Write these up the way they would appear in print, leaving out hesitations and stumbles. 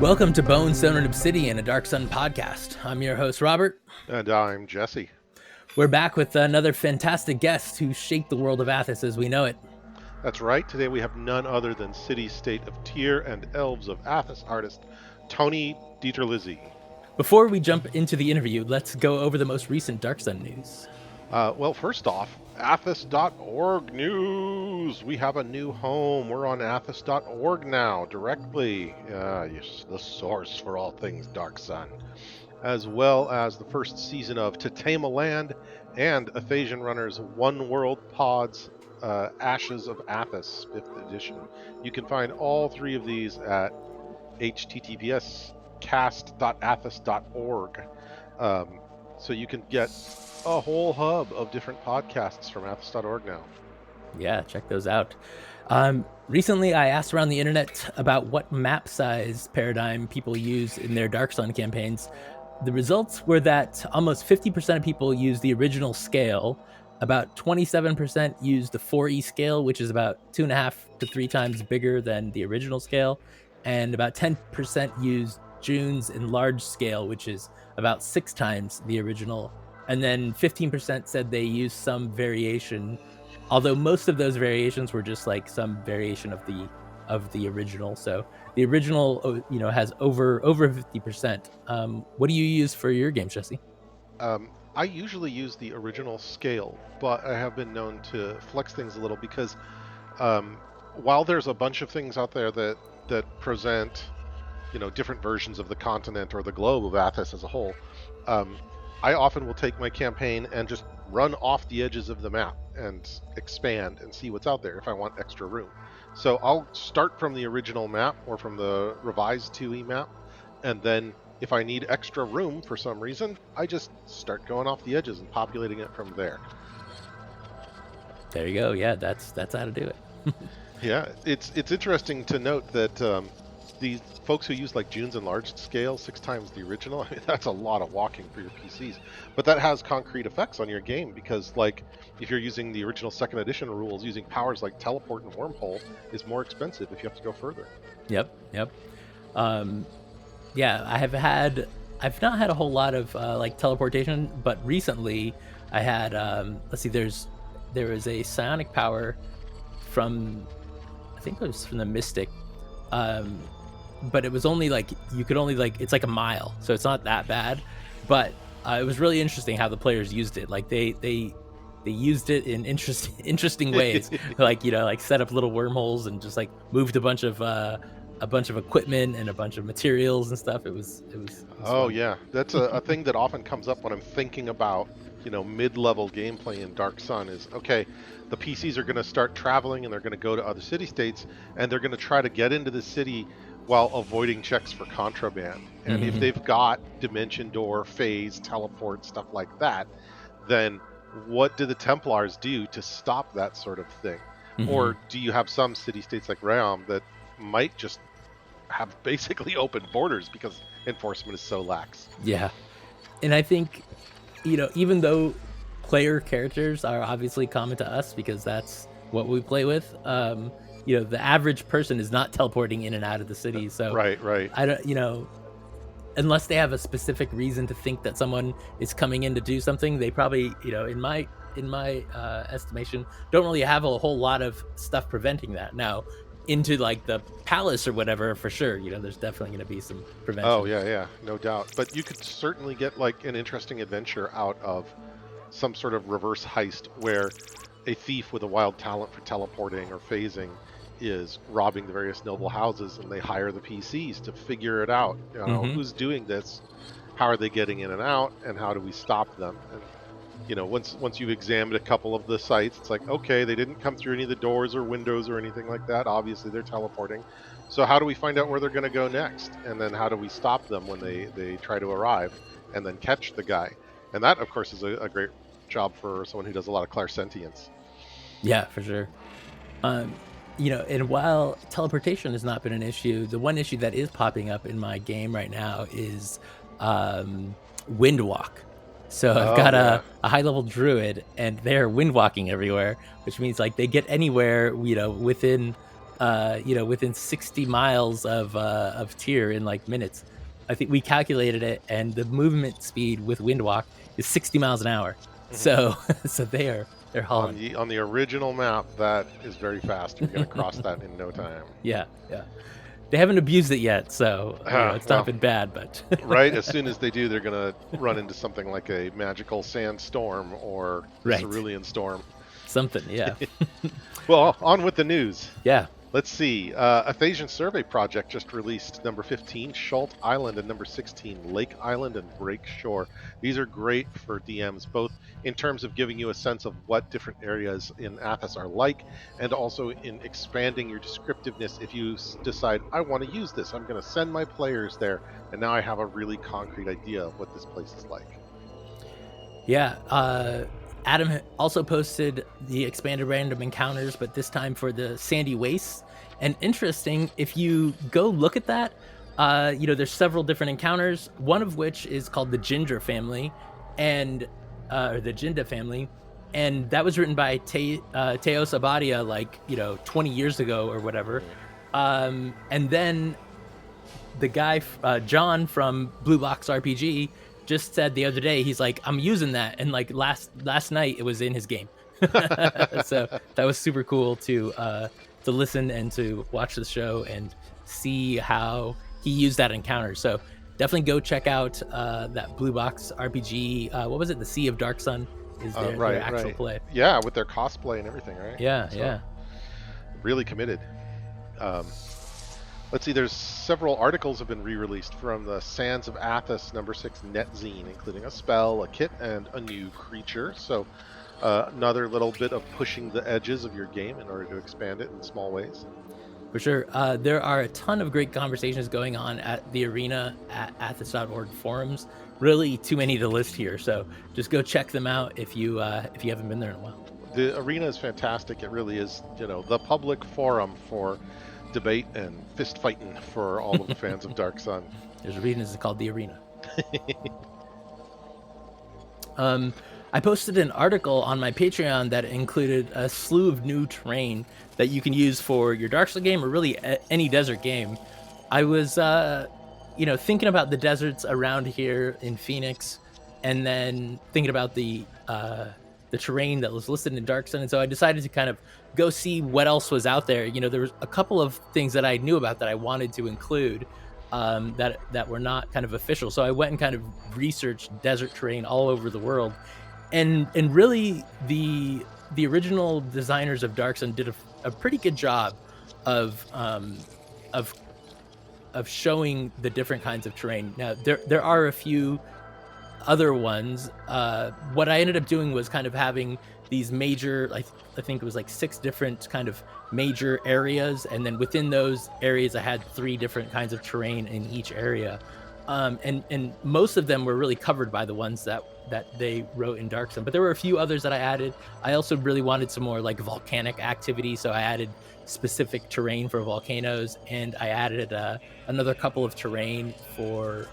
Welcome to Bone, Stone, and Obsidian, a Dark Sun podcast. I'm your host, Robert. And I'm Jesse. We're back with another fantastic guest who shaped the world of Athos as we know it. That's right. Today we have none other than City, State of Tyr, and Elves of Athos artist Tony DiTerlizzi. Before we jump into the interview, let's go over the most recent Dark Sun news. Well, first off, Athos.org news. We have a new home. We're on Athos.org now, directly. Yes, the source for all things Dark Sun. As well as the first season of To Tame a Land and Athasian Runner's One World Pods, Ashes of Athos, 5th edition. You can find all three of these at https://cast.athos.org. So you can get a whole hub of different podcasts from Athos.org now. Yeah, check those out. Recently, I asked around the internet about what map size paradigm people use in their Dark Sun campaigns. The results were that almost 50% of people use the original scale, about 27% use the 4E scale, which is about 2.5 to 3 times bigger than the original scale, and about 10% use June's enlarged scale, which is about 6 times the original. And then 15% said they used some variation, although most of those variations were just like some variation of the original. So the original, has over 50%. What do you use for your games, Jesse? I usually use the original scale, but I have been known to flex things a little because while there's a bunch of things out there that present, different versions of the continent or the globe of Athos as a whole, I often will take my campaign and just run off the edges of the map and expand and see what's out there if I want extra room. So I'll start from the original map or from the revised 2E map, and then if I need extra room for some reason, I just start going off the edges and populating it from there. There you go. Yeah, that's how to do it. Yeah, it's interesting to note that these folks who use like June's enlarged scale 6 times the original, I mean, that's a lot of walking for your PCs. But that has concrete effects on your game because, like, if you're using the original 2nd edition rules, using powers like teleport and wormhole is more expensive if you have to go further. Yep. Yeah, I've not had a whole lot of like teleportation, but recently I had there was a psionic power from, I think it was from the Mystic, but it was only like you could only like, it's like a mile, so it's not that bad, but it was really interesting how the players used it. Like they used it in interesting ways, like like set up little wormholes and just like moved a bunch of equipment and a bunch of materials and stuff. It was oh fun. yeah, that's a thing that often comes up when I'm thinking about mid-level gameplay in Dark Sun is, okay, the PCs are going to start traveling and they're going to go to other city states and they're going to try to get into the city while avoiding checks for contraband. And if they've got dimension door, phase, teleport, stuff like that, then what do the Templars do to stop that sort of thing? Or do you have some city states like Realm that might just have basically open borders because enforcement is so lax? Yeah. And I think, even though player characters are obviously common to us because that's what we play with, the average person is not teleporting in and out of the city. So Right. I don't, unless they have a specific reason to think that someone is coming in to do something, they probably, in my estimation, don't really have a whole lot of stuff preventing that. Now, into like the palace or whatever, for sure, there's definitely going to be some prevention. Oh yeah, no doubt. But you could certainly get like an interesting adventure out of some sort of reverse heist where a thief with a wild talent for teleporting or phasing is robbing the various noble houses, and they hire the PCs to figure it out. Who's doing this, how are they getting in and out, and how do we stop them? And once you've examined a couple of the sites, it's like, okay, they didn't come through any of the doors or windows or anything like that. Obviously, they're teleporting. So how do we find out where they're going to go next? And then how do we stop them when they try to arrive and then catch the guy? And that, of course, is a great job for someone who does a lot of clairsentience. Yeah, for sure. And while teleportation has not been an issue, the one issue that is popping up in my game right now is Windwalk. So I've got a high-level druid, and they're windwalking everywhere, which means like they get anywhere, within within 60 miles of tier in like minutes. I think we calculated it, and the movement speed with Windwalk is 60 miles an hour. Mhm. So so they're On hauling. the original map, that is very fast. You're going to cross that in no time. Yeah, yeah. They haven't abused it yet, so it's not Well, been bad, but right. As soon as they do, they're going to run into something like a magical sandstorm or the right. cerulean storm. Something, yeah. Well, on with the news. Yeah. Let's see. A Thasian Survey Project just released number 15, Schult Island, and number 16, Lake Island and Break Shore. These are great for DMs, both in terms of giving you a sense of what different areas in Athos are like, and also in expanding your descriptiveness. If you decide, I want to use this, I'm going to send my players there, and now I have a really concrete idea of what this place is like. Yeah, Adam also posted the expanded random encounters, but this time for the Sandy Wastes. And interesting, if you go look at that, there's several different encounters. One of which is called the Ginger family, and or the Jinda family, and that was written by Teos Abadia, 20 years ago or whatever. And then the guy John from Blue Box RPG just said the other day, he's like, I'm using that, and like last night it was in his game. So that was super cool to listen and to watch the show and see how he used that encounter. So definitely go check out that Blue Box RPG. What was it? The Sea of Dark Sun is their actual play. Yeah, with their cosplay and everything, right? Yeah, So, yeah. really committed. Let's see, there's several articles have been re-released from the Sands of Athos number 6 netzine, including a spell, a kit, and a new creature. So another little bit of pushing the edges of your game in order to expand it in small ways. For sure. There are a ton of great conversations going on at the arena at athos.org forums. Really too many to list here, so just go check them out if you haven't been there in a while. The arena is fantastic. It really is, the public forum for debate and fist fighting for all of the fans of Dark Sun. There's a reason it's called the arena. I posted an article on my Patreon that included a slew of new terrain that you can use for your Dark Sun game or really any desert game. I was, thinking about the deserts around here in Phoenix, and then thinking about the terrain that was listed in Dark Sun, and so I decided to kind of go see what else was out there. There was a couple of things that I knew about that I wanted to include that were not kind of official. So I went and kind of researched desert terrain all over the world, and really the original designers of Dark Sun did a pretty good job of showing the different kinds of terrain. Now there are a few other ones. What I ended up doing was kind of having these major, I think it was like 6 different kind of major areas, and then within those areas I had 3 different kinds of terrain in each area, and most of them were really covered by the ones that they wrote in Dark Sun, but there were a few others that I added. I also really wanted some more like volcanic activity, so I added specific terrain for volcanoes, and I added another couple of terrain for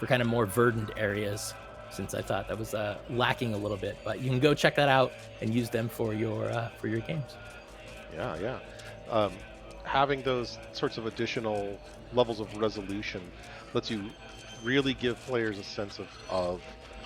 kind of more verdant areas, since I thought that was lacking a little bit. But you can go check that out and use them for your games. Yeah. Having those sorts of additional levels of resolution lets you really give players a sense of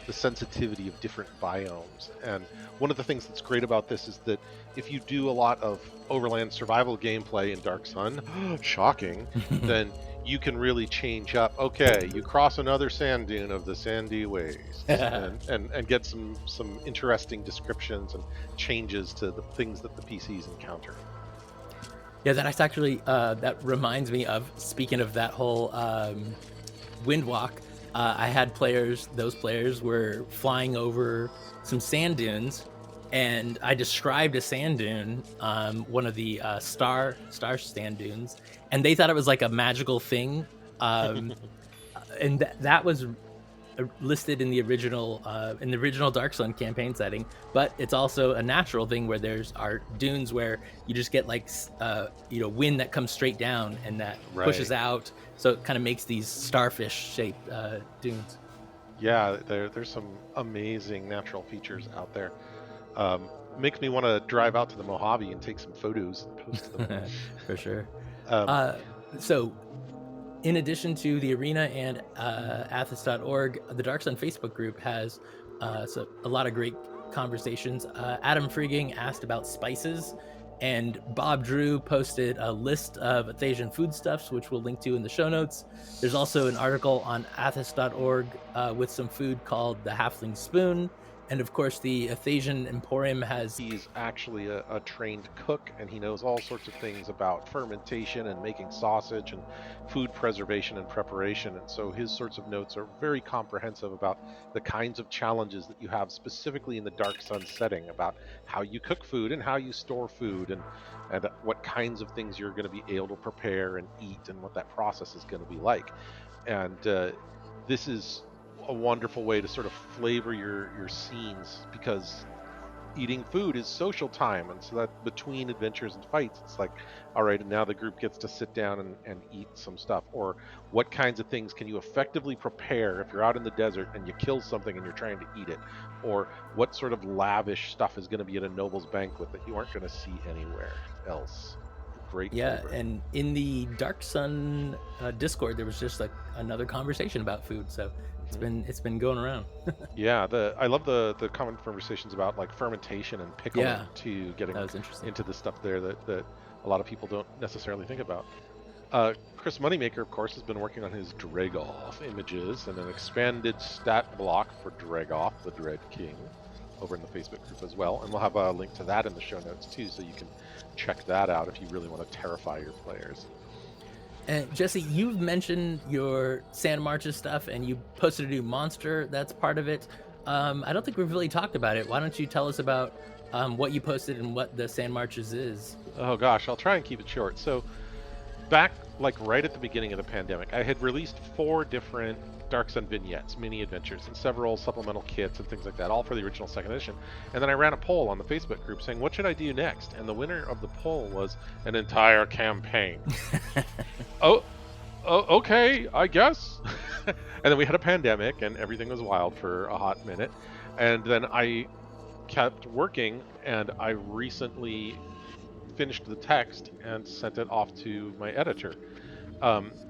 the sensitivity of different biomes. And one of the things that's great about this is that if you do a lot of overland survival gameplay in Dark Sun, shocking, then you can really change up. Okay, you cross another sand dune of the Sandy Wastes, and get some interesting descriptions and changes to the things that the PCs encounter. Yeah, that's actually that reminds me of, speaking of that whole Windwalk. I had those players were flying over some sand dunes, and I described a sand dune, one of the star sand dunes, and they thought it was like a magical thing, and that was listed in the original Dark Sun campaign setting. But it's also a natural thing where there's dunes where you just get like wind that comes straight down and that pushes out, so it kind of makes these starfish shaped dunes. Yeah, there's some amazing natural features out there. makes me want to drive out to the Mojave and take some photos and post them. For sure. Um, So in addition to the arena and Athos.org, the Dark Sun Facebook group has so a lot of great conversations. Adam Frigging asked about spices, and Bob Drew posted a list of Athasian foodstuffs, which we'll link to in the show notes. There's also an article on Athos.org with some food called the Halfling Spoon. And of course, the Athasian Emporium has. he's actually a trained cook, and he knows all sorts of things about fermentation and making sausage and food preservation and preparation. And so his sorts of notes are very comprehensive about the kinds of challenges that you have specifically in the Dark Sun setting, about how you cook food and how you store food, and what kinds of things you're going to be able to prepare and eat, and what that process is going to be like. And this is a wonderful way to sort of flavor your scenes, because eating food is social time, and so that between adventures and fights, it's like, all right, and now the group gets to sit down and eat some stuff. Or what kinds of things can you effectively prepare if you're out in the desert and you kill something and you're trying to eat it? Or what sort of lavish stuff is going to be at a noble's banquet that you aren't going to see anywhere else? Great Yeah, flavor. and in the Dark Sun Discord, there was just like another conversation about food, so it's been going around. Yeah, I love the common conversations about like fermentation and pickling Yeah, to getting that was interesting. into the stuff there that a lot of people don't necessarily think about. Chris Moneymaker, of course, has been working on his Dragoff images and an expanded stat block for Dragoff, the Dread King, over in the Facebook group as well. And we'll have a link to that in the show notes too, so you can check that out if you really want to terrify your players. And Jesse, you've mentioned your Sand Marches stuff, and you posted a new monster that's part of it. I don't think we've really talked about it. Why don't you tell us about what you posted and what the Sand Marches is? Oh gosh, I'll try and keep it short. So back like right at the beginning of the pandemic, I had released 4 different Dark Sun vignettes, mini adventures, and several supplemental kits and things like that, all for the original 2nd edition. And then I ran a poll on the Facebook group saying, what should I do next? And the winner of the poll was an entire campaign. oh, okay, I guess. And then we had a pandemic and everything was wild for a hot minute. And then I kept working, and I recently finished the text and sent it off to my editor.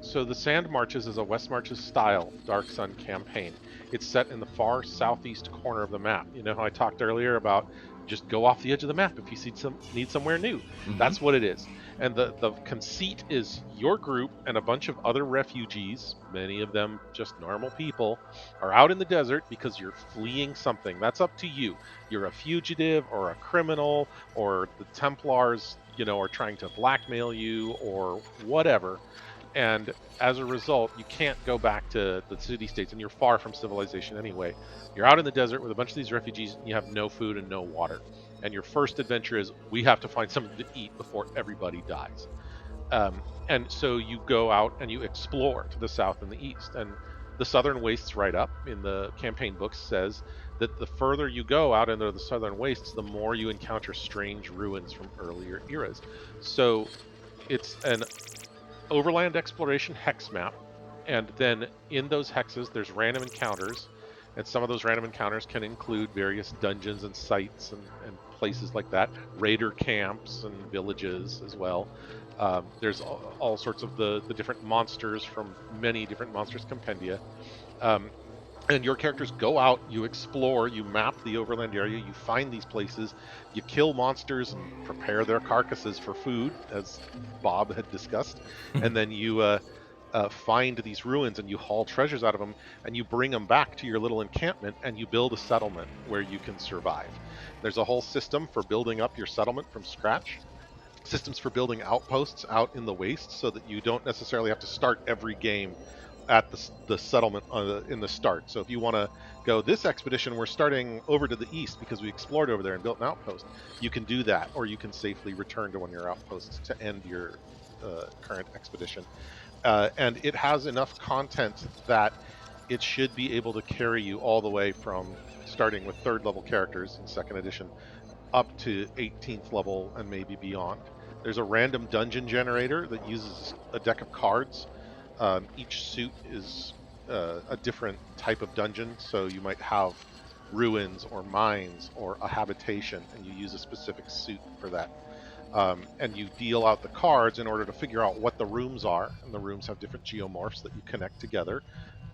So the Sand Marches is a West Marches style Dark Sun campaign. It's set in the far southeast corner of the map. You know how I talked earlier about just go off the edge of the map if you need somewhere new. That's what it is. And the conceit is your group and a bunch of other refugees, many of them just normal people, are out in the desert because you're fleeing something. That's up to you. You're a fugitive or a criminal, or the Templars, are trying to blackmail you or whatever. And as a result, you can't go back to the city-states, and you're far from civilization anyway. You're out in the desert with a bunch of these refugees, and you have no food and no water. And your first adventure is, we have to find something to eat before everybody dies. And so you go out and you explore to the south and the east. And the Southern Wastes write-up in the campaign books says that the further you go out into the Southern Wastes, the more you encounter strange ruins from earlier eras. So it's an overland exploration hex map, and then in those hexes there's random encounters, and some of those random encounters can include various dungeons and sites and places like that, raider camps and villages as well. There's all sorts of the different monsters from many different monsters compendia. And your characters go out, you explore, you map the overland area, you find these places, you kill monsters and prepare their carcasses for food, as Bob had discussed, and then you find these ruins and you haul treasures out of them, and you bring them back to your little encampment, and you build a settlement where you can survive. There's a whole system for building up your settlement from scratch, systems for building outposts out in the waste, so that you don't necessarily have to start every game at the settlement in the start. So if you want to go, this expedition we're starting over to the east because we explored over there and built an outpost, you can do that, or you can safely return to one of your outposts to end your current expedition. And it has enough content that it should be able to carry you all the way from starting with 3rd level characters in 2nd edition up to 18th level and maybe beyond. There's a random dungeon generator that uses a deck of cards. Each suit is a different type of dungeon, so you might have ruins or mines or a habitation, and you use a specific suit for that. And you deal out the cards in order to figure out what the rooms are. And the rooms have different geomorphs that you connect together,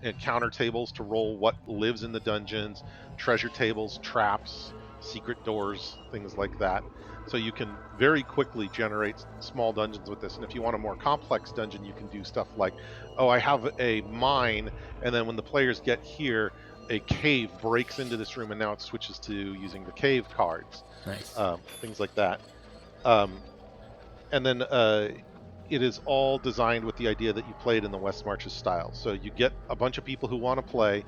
and counter tables to roll what lives in the dungeons, treasure tables, traps, secret doors, things like that. So you can very quickly generate small dungeons with this. And if you want a more complex dungeon, you can do stuff like, oh, I have a mine, and then when the players get here, a cave breaks into this room, and now it switches to using the cave cards, Nice. things like that. Um, and then it is all designed with the idea that you play it in the West Marches style. So you get a bunch of people who want to play,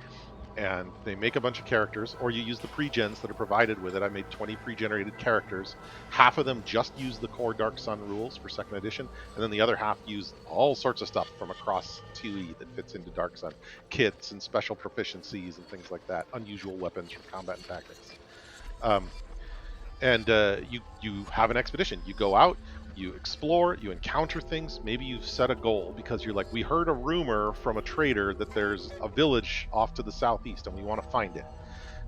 and they make a bunch of characters, or you use the pre-gens that are provided with it. I made 20 pre-generated characters. Half of them just use the core Dark Sun rules for second edition, and then the other half use all sorts of stuff from across 2E that fits into Dark Sun, kits and special proficiencies and things like that, unusual weapons from combat and tactics. Um, and you have an expedition. You go out, you explore, you encounter things. Maybe you've set a goal because you're like, we heard a rumor from a trader that there's a village off to the southeast, and we want to find it.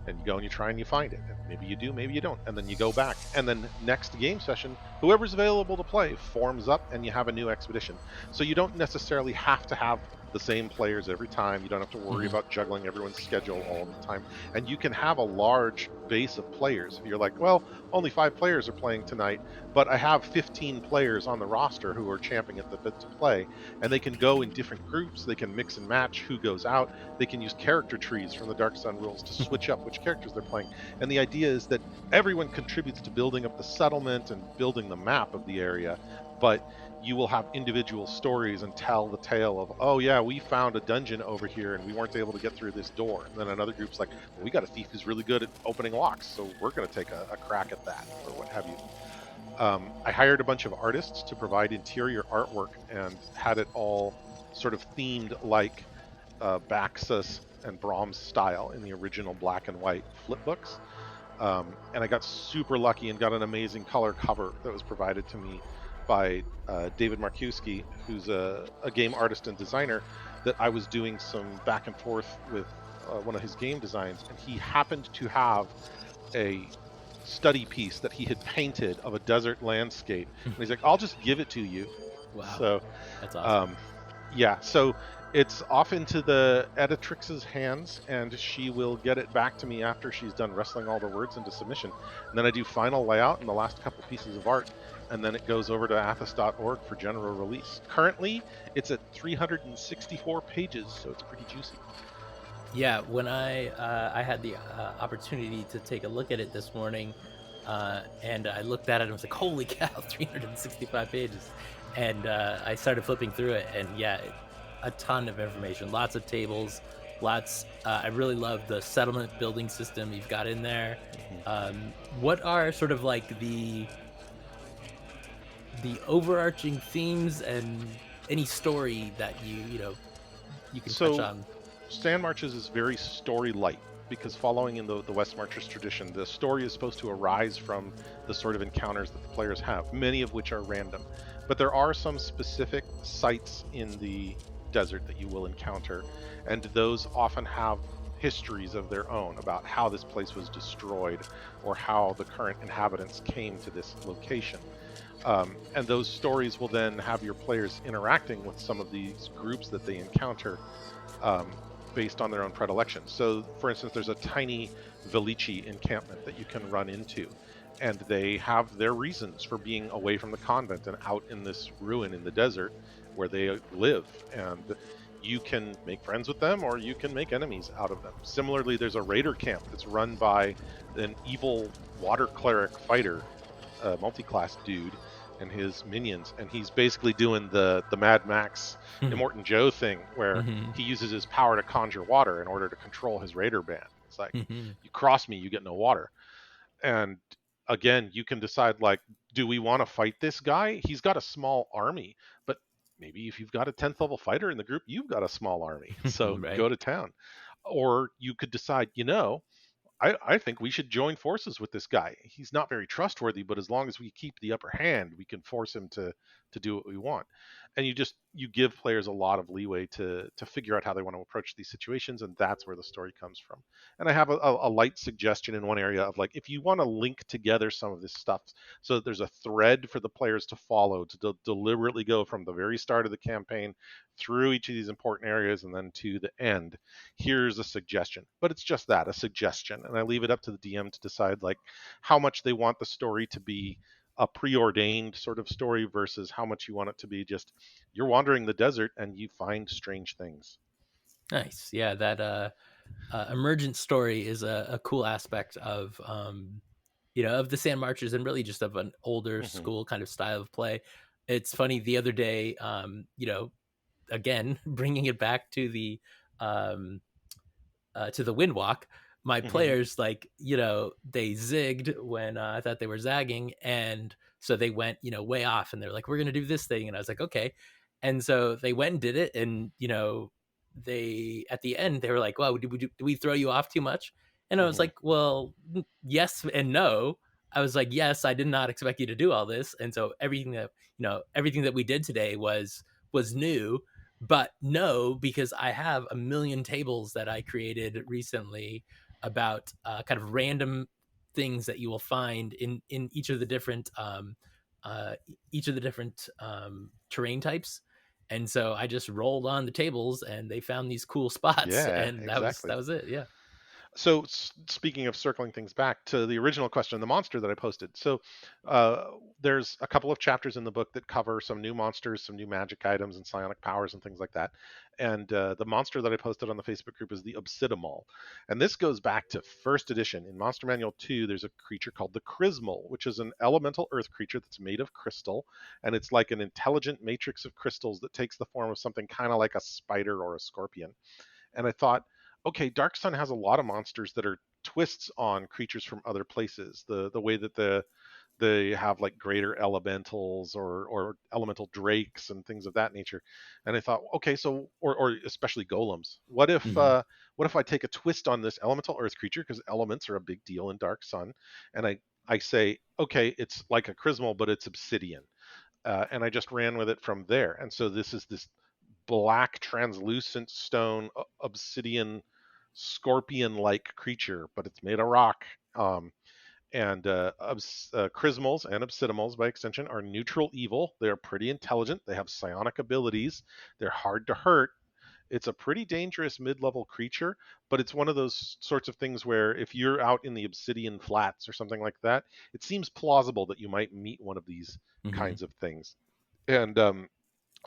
And you go and you try and you find it, and maybe you do, maybe you don't, and then you go back, and then next game session, whoever's available to play forms up, and you have a new expedition. So you don't necessarily have to have the same players every time. You don't have to worry Hmm. about juggling everyone's schedule all the time, and you can have a large base of players. If you're like, well, only 5 players are playing tonight, but I have 15 players on the roster who are champing at the bit to play, and they can go in different groups, they can mix and match who goes out, they can use character trees from the Dark Sun rules to switch up which characters they're playing. And the idea is that everyone contributes to building up the settlement and building the map of the area, but you will have individual stories and tell the tale of, oh yeah, we found a dungeon over here and we weren't able to get through this door. And then another group's like, well, we got a thief who's really good at opening locks, so we're going to take a crack at that, or what have you. I hired a bunch of artists to provide interior artwork and had it all sort of themed like Baxus and Brahms style in the original black and white flip books. And I got super lucky and got an amazing color cover that was provided to me by David Markuski, who's a game artist and designer, that I was doing some back and forth with one of his game designs, and he happened to have a study piece that he had painted of a desert landscape, and he's like, I'll just give it to you. Wow, So that's awesome. um, yeah, so it's off into the editrix's hands, and she will get it back to me after she's done wrestling all the words into submission. And then I do final layout and the last couple pieces of art, and then it goes over to athos.org for general release. Currently, it's at 364 pages, so it's pretty juicy. Yeah, when I had the opportunity to take a look at it this morning, and I looked at it and was like, "Holy cow, 365 pages!" And I started flipping through it, and yeah, a ton of information, lots of tables, lots. I really love the settlement building system you've got in there. Mhm. What are sort of like the overarching themes and any story that you can touch So on? Sand Marches is very story light because following in the West Marches tradition, the story is supposed to arise from the sort of encounters that the players have, many of which are random. But there are some specific sites in the desert that you will encounter, and those often have histories of their own about how this place was destroyed or how the current inhabitants came to this location. And those stories will then have your players interacting with some of these groups that they encounter, um, based on their own predilections. So, for instance, there's a tiny Velici encampment that you can run into, and they have their reasons for being away from the convent and out in this ruin in the desert where they live. And you can make friends with them or you can make enemies out of them. Similarly, there's a raider camp that's run by an evil water cleric fighter, a multi-class dude, and his minions, and he's basically doing the Mad Max Immortan Joe thing where Hmm. he uses his power to conjure water in order to control his raider band. It's like, Hmm. you cross me, you get no water. And again, you can decide, like, do we want to fight this guy? He's got a small army, but maybe if you've got a 10th level fighter in the group, you've got a small army, so Right. go to town. Or you could decide, I think we should join forces with this guy. He's not very trustworthy, but as long as we keep the upper hand, we can force him to do what we want. and you give players a lot of leeway to figure out how they want to approach these situations, and that's where the story comes from. And I have a light suggestion in one area of like, if you want to link together some of this stuff so that there's a thread for the players to follow to deliberately go from the very start of the campaign through each of these important areas and then to the end, here's a suggestion. But it's just that, a suggestion, and I leave it up to the DM to decide like how much they want the story to be a preordained sort of story versus how much you want it to be just you're wandering the desert and you find strange things. Nice. Yeah, that emergent story is a cool aspect of of the Sand Marches, and really just of an older Hmm. school kind of style of play. It's funny, the other day, again, bringing it back to the Windwalk, my Hmm. players, like, they zigged when I thought they were zagging, and so they went, way off, and they're like, "We're gonna do this thing," and I was like, "Okay," and so they went and did it, and they at the end they were like, "Wow, did we throw you off too much?" And I was Hmm. like, "Well, yes and no." I was like, "Yes, I did not expect you to do all this," and so everything that we did today was new, but no, because I have a million tables that I created recently about kind of random things that you will find in each of the different terrain types. And so I just rolled on the tables, and they found these cool spots, Yeah, and that was exactly. that was it. Yeah. So speaking of circling things back to the original question, the monster that I posted. So uh, there's a couple of chapters in the book that cover some new monsters, some new magic items, and psionic powers and things like that. And the monster that I posted on the Facebook group is the Obsidimal, and this goes back to first edition. In Monster Manual 2, there's a creature called the Chrismal, which is an elemental earth creature that's made of crystal, and it's like an intelligent matrix of crystals that takes the form of something kind of like a spider or a scorpion. And I thought, okay, Dark Sun has a lot of monsters that are twists on creatures from other places. The way that they have like greater elementals or elemental drakes and things of that nature. And I thought, okay, so or especially golems. Hmm. What if I take a twist on this elemental earth creature because elements are a big deal in Dark Sun, and I say, okay, it's like a Chrismal, but it's obsidian, and I just ran with it from there. And so this is this black translucent stone obsidian scorpion like creature, but it's made of rock. And Chrismals and Obsidimals, by extension, are neutral evil. They're pretty intelligent. They have psionic abilities. They're hard to hurt. It's a pretty dangerous mid-level creature, but it's one of those sorts of things where if you're out in the Obsidian Flats or something like that, it seems plausible that you might meet one of these Hmm. kinds of things. And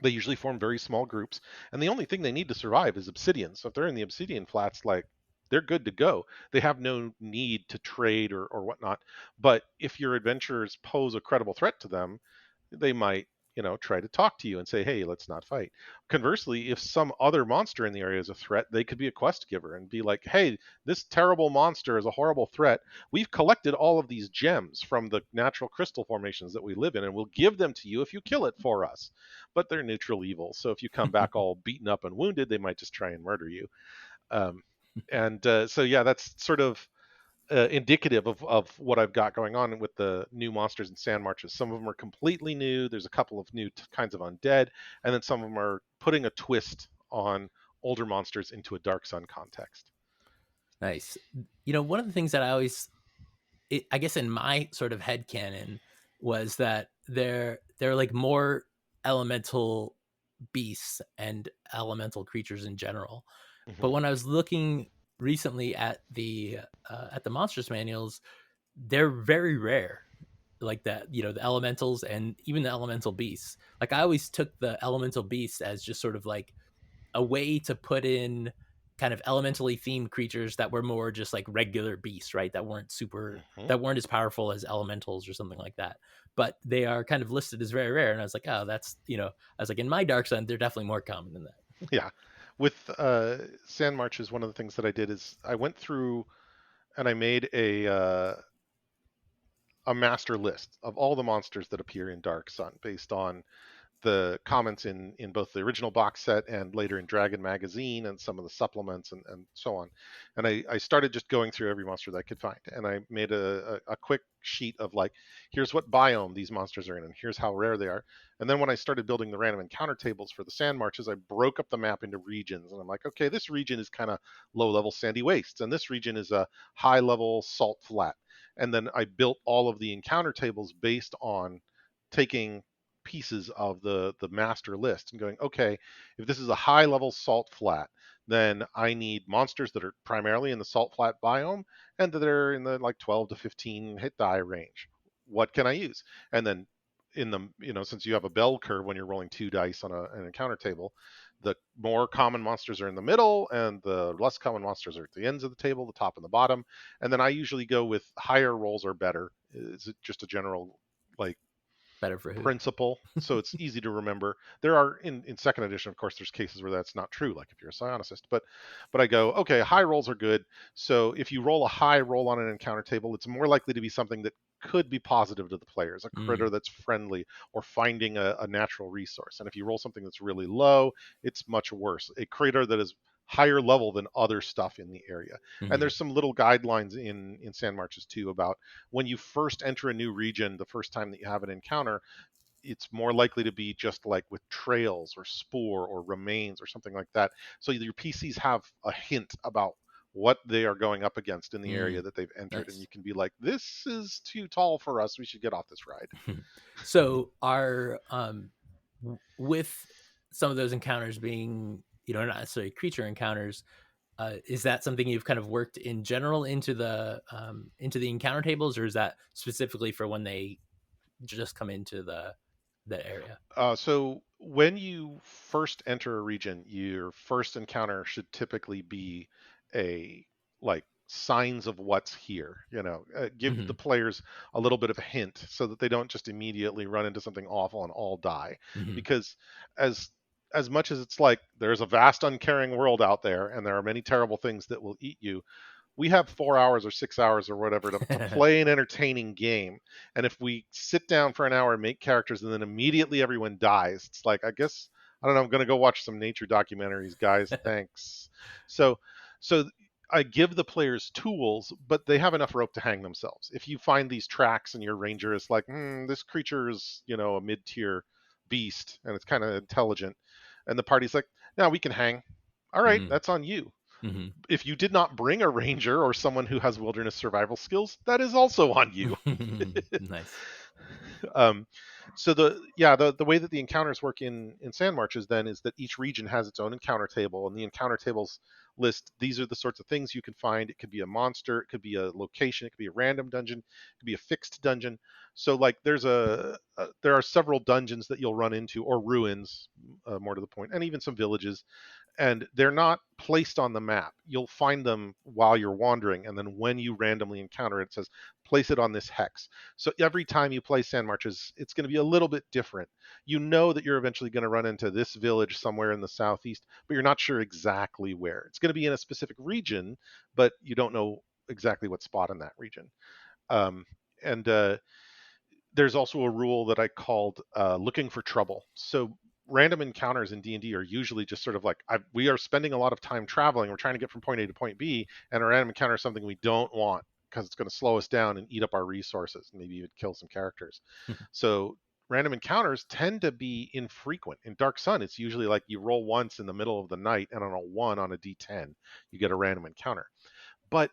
they usually form very small groups, and the only thing they need to survive is obsidian. So if they're in the obsidian flats, like they're good to go. They have no need to trade or whatnot. But if your adventurers pose a credible threat to them, they might, try to talk to you and say, hey, let's not fight. Conversely, if some other monster in the area is a threat, they could be a quest giver and be like, hey, this terrible monster is a horrible threat. We've collected all of these gems from the natural crystal formations that we live in, and we'll give them to you if you kill it for us. But they're neutral evil. So if you come back all beaten up and wounded, they might just try and murder you. Um, and so, yeah, that's sort of indicative of what I've got going on with the new monsters and sand marches. Some of them are completely new. There's a couple of new kinds of undead, and then some of them are putting a twist on older monsters into a Dark Sun context. Nice. One of the things that I guess in my sort of head canon was that there are like more elemental beasts and elemental creatures in general. But Hmm. when I was looking recently at the monsters manuals, they're very rare. Like that, the elementals and even the elemental beasts. Like I always took the elemental beasts as just sort of like a way to put in kind of elementally themed creatures that were more just like regular beasts, right? Hmm. That weren't as powerful as elementals or something like that. But they are kind of listed as very rare. And I was like, oh, I was like, in my Dark Sun, they're definitely more common than that. Yeah. With Sand Marches, one of the things that I did is I went through and I made a master list of all the monsters that appear in Dark Sun based on the comments in both the original box set and later in Dragon Magazine and some of the supplements and so on. And I started just going through every monster that I could find. And I made a quick sheet of like, here's what biome these monsters are in, and here's how rare they are. And then when I started building the random encounter tables for the sand marches, I broke up the map into regions. And I'm like, okay, this region is kind of low level sandy wastes, and this region is a high level salt flat. And then I built all of the encounter tables based on taking pieces of the master list and going, okay, if this is a high level salt flat, then I need monsters that are primarily in the salt flat biome and that are in the like 12 to 15 hit die range. What can I use? And then in the, since you have a bell curve when you're rolling 2 dice on an encounter table, the more common monsters are in the middle and the less common monsters are at the ends of the table, the top and the bottom. And then I usually go with higher rolls are better. Is just a general like Better for who? principle, so it's easy to remember. There are in second edition, of course, there's cases where that's not true, like if you're a psionicist. But I go, okay, high rolls are good. So if you roll a high roll on an encounter table, it's more likely to be something that could be positive to the players, a critter Mm, that's friendly or finding a natural resource. And if you roll something that's really low, it's much worse. A critter that is higher level than other stuff in the area. And hmm there's some little guidelines in Sand Marches too about when you first enter a new region, the first time that you have an encounter, it's more likely to be just like with trails or spore or remains or something like that. So your PCs have a hint about what they are going up against in the area mm, that they've entered, and nice. you can be like, "This is too tall for us. We should get off this ride." So are with some of those encounters being, not necessarily creature encounters, is that something you've kind of worked in general into the encounter tables, or is that specifically for when they just come into the area? So when you first enter a region, your first encounter should typically be a like signs of what's here. Give the Hmm players a little bit of a hint so that they don't just immediately run into something awful and all die. hmm Because as as much as it's like there's a vast uncaring world out there and there are many terrible things that will eat you, we have 4 hours or 6 hours or whatever to play an entertaining game. And if we sit down for an hour and make characters and then immediately everyone dies, it's like, I guess, I don't know, I'm going to go watch some nature documentaries, guys. Thanks. So, so I give the players tools, but they have enough rope to hang themselves. If you find these tracks and your ranger is like, this creature is, a mid tier beast and it's kind of intelligent. And the party's like, no, we can hang. All right, hmm that's on you. hmm If you did not bring a ranger or someone who has wilderness survival skills, that is also on you. nice. um, so the way that the encounters work in Sand Marches then is that each region has its own encounter table, and the encounter tables list these are the sorts of things you can find. It could be a monster, it could be a location, it could be a random dungeon, it could be a fixed dungeon. So like there are several dungeons that you'll run into, or ruins, more to the point, and even some villages, and they're not placed on the map. You'll find them while you're wandering, and then when you randomly encounter it, it says place it on this hex. So every time you play Sand Marches, it's going to be a little bit different. You know that you're eventually going to run into this village somewhere in the southeast, but you're not sure exactly where. It's going to be in a specific region, but you don't know exactly what spot in that region. And There's also a rule that I called looking for trouble. So random encounters in D&D are usually just sort of like we are spending a lot of time traveling. We're trying to get from point A to point B, and a random encounter is something we don't want because it's going to slow us down and eat up our resources, and maybe even kill some characters. So random encounters tend to be infrequent. In Dark Sun, it's usually like you roll once in the middle of the night, and on a 1 on a D10, you get a random encounter. But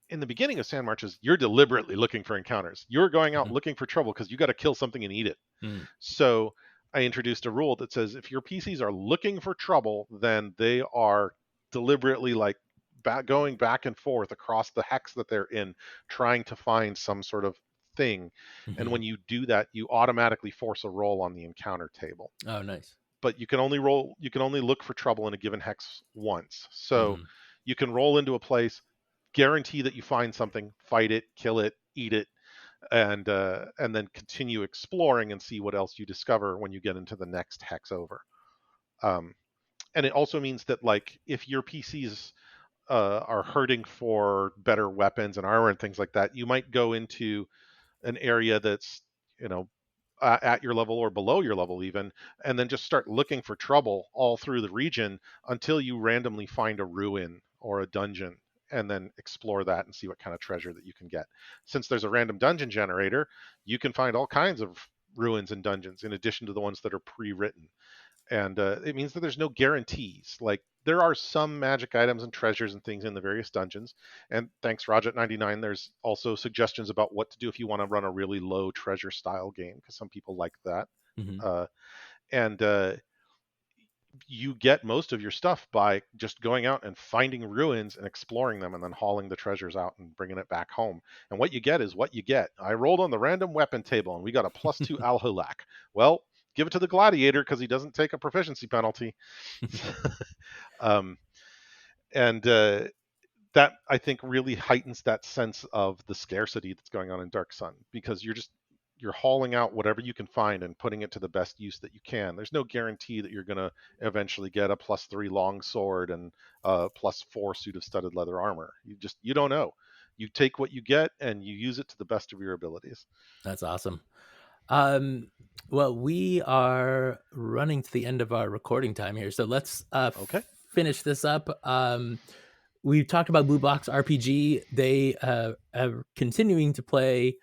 in the beginning of Sand Marches, you're deliberately looking for encounters. You're going out Mhm. looking for trouble because you got to kill something and eat it. Mm, So I introduced a rule that says if your PCs are looking for trouble, then they are deliberately like going back and forth across the hex that they're in, trying to find some sort of thing. And mhm. when you do that, you automatically force a roll on the encounter table. Oh, nice. But you can only look for trouble in a given hex once. So Mhm. you can roll into a place, guarantee that you find something, fight it, kill it, eat it, and then continue exploring and see what else you discover when you get into the next hex over. Um, and it also means that like if your PCs are hurting for better weapons and armor and things like that, you might go into an area that's you know at your level or below your level even, and then just start looking for trouble all through the region until you randomly find a ruin or a dungeon, and then explore that and see what kind of treasure that you can get. Since there's a random dungeon generator, you can find all kinds of ruins and dungeons in addition to the ones that are pre-written. And it means that there's no guarantees. Like, there are some magic items and treasures and things in the various dungeons, and thanks Rajat99, there's also suggestions about what to do if you want to run a really low treasure style game, because some people like that. Hmm. And you get most of your stuff by just going out and finding ruins and exploring them, and then hauling the treasures out and bringing it back home. And what you get is what you get. I rolled on the random weapon table and we got a +2 Alhalak. Well, give it to the gladiator because he doesn't take a proficiency penalty. um, and That, I think, really heightens that sense of the scarcity that's going on in Dark Sun, because you're hauling out whatever you can find and putting it to the best use that you can. There's no guarantee that you're going to eventually get a +3 long sword and a +4 suit of studded leather armor. You don't know. You take what you get and you use it to the best of your abilities. That's awesome. Um, well, we are running to the end of our recording time here, so let's Okay. finish this up. We've talked about Blue Box RPG. They are continuing to play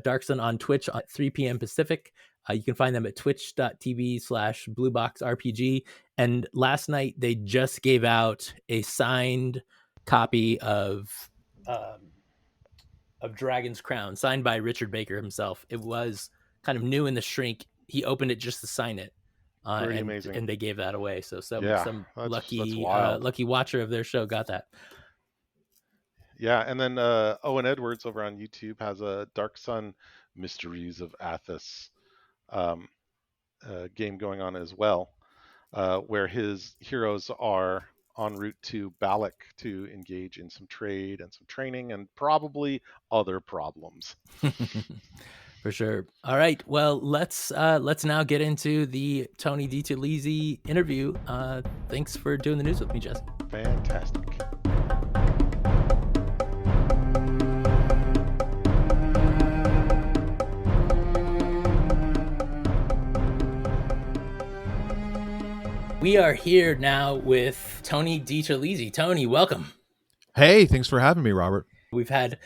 Dark Sun on Twitch at 3 p.m. Pacific. You can find them at twitch.tv/blueboxrpg. And last night, they just gave out a signed copy of Dragon's Crown, signed by Richard Baker himself. It was kind of new in the shrink. He opened it just to sign it. Pretty amazing. And they gave that away. So some that's lucky watcher of their show got that. Yeah, and then Owen Edwards over on YouTube has a Dark Sun Mysteries of Athos game going on as well, where his heroes are en route to Balak to engage in some trade and some training and probably other problems. For sure. All right. Well, let's now get into the Tony DiTerlizzi interview. Thanks for doing the news with me, Jesse. Fantastic. We are here now with Tony DiTerlizzi. Tony, welcome. Hey, thanks for having me, Robert. We've had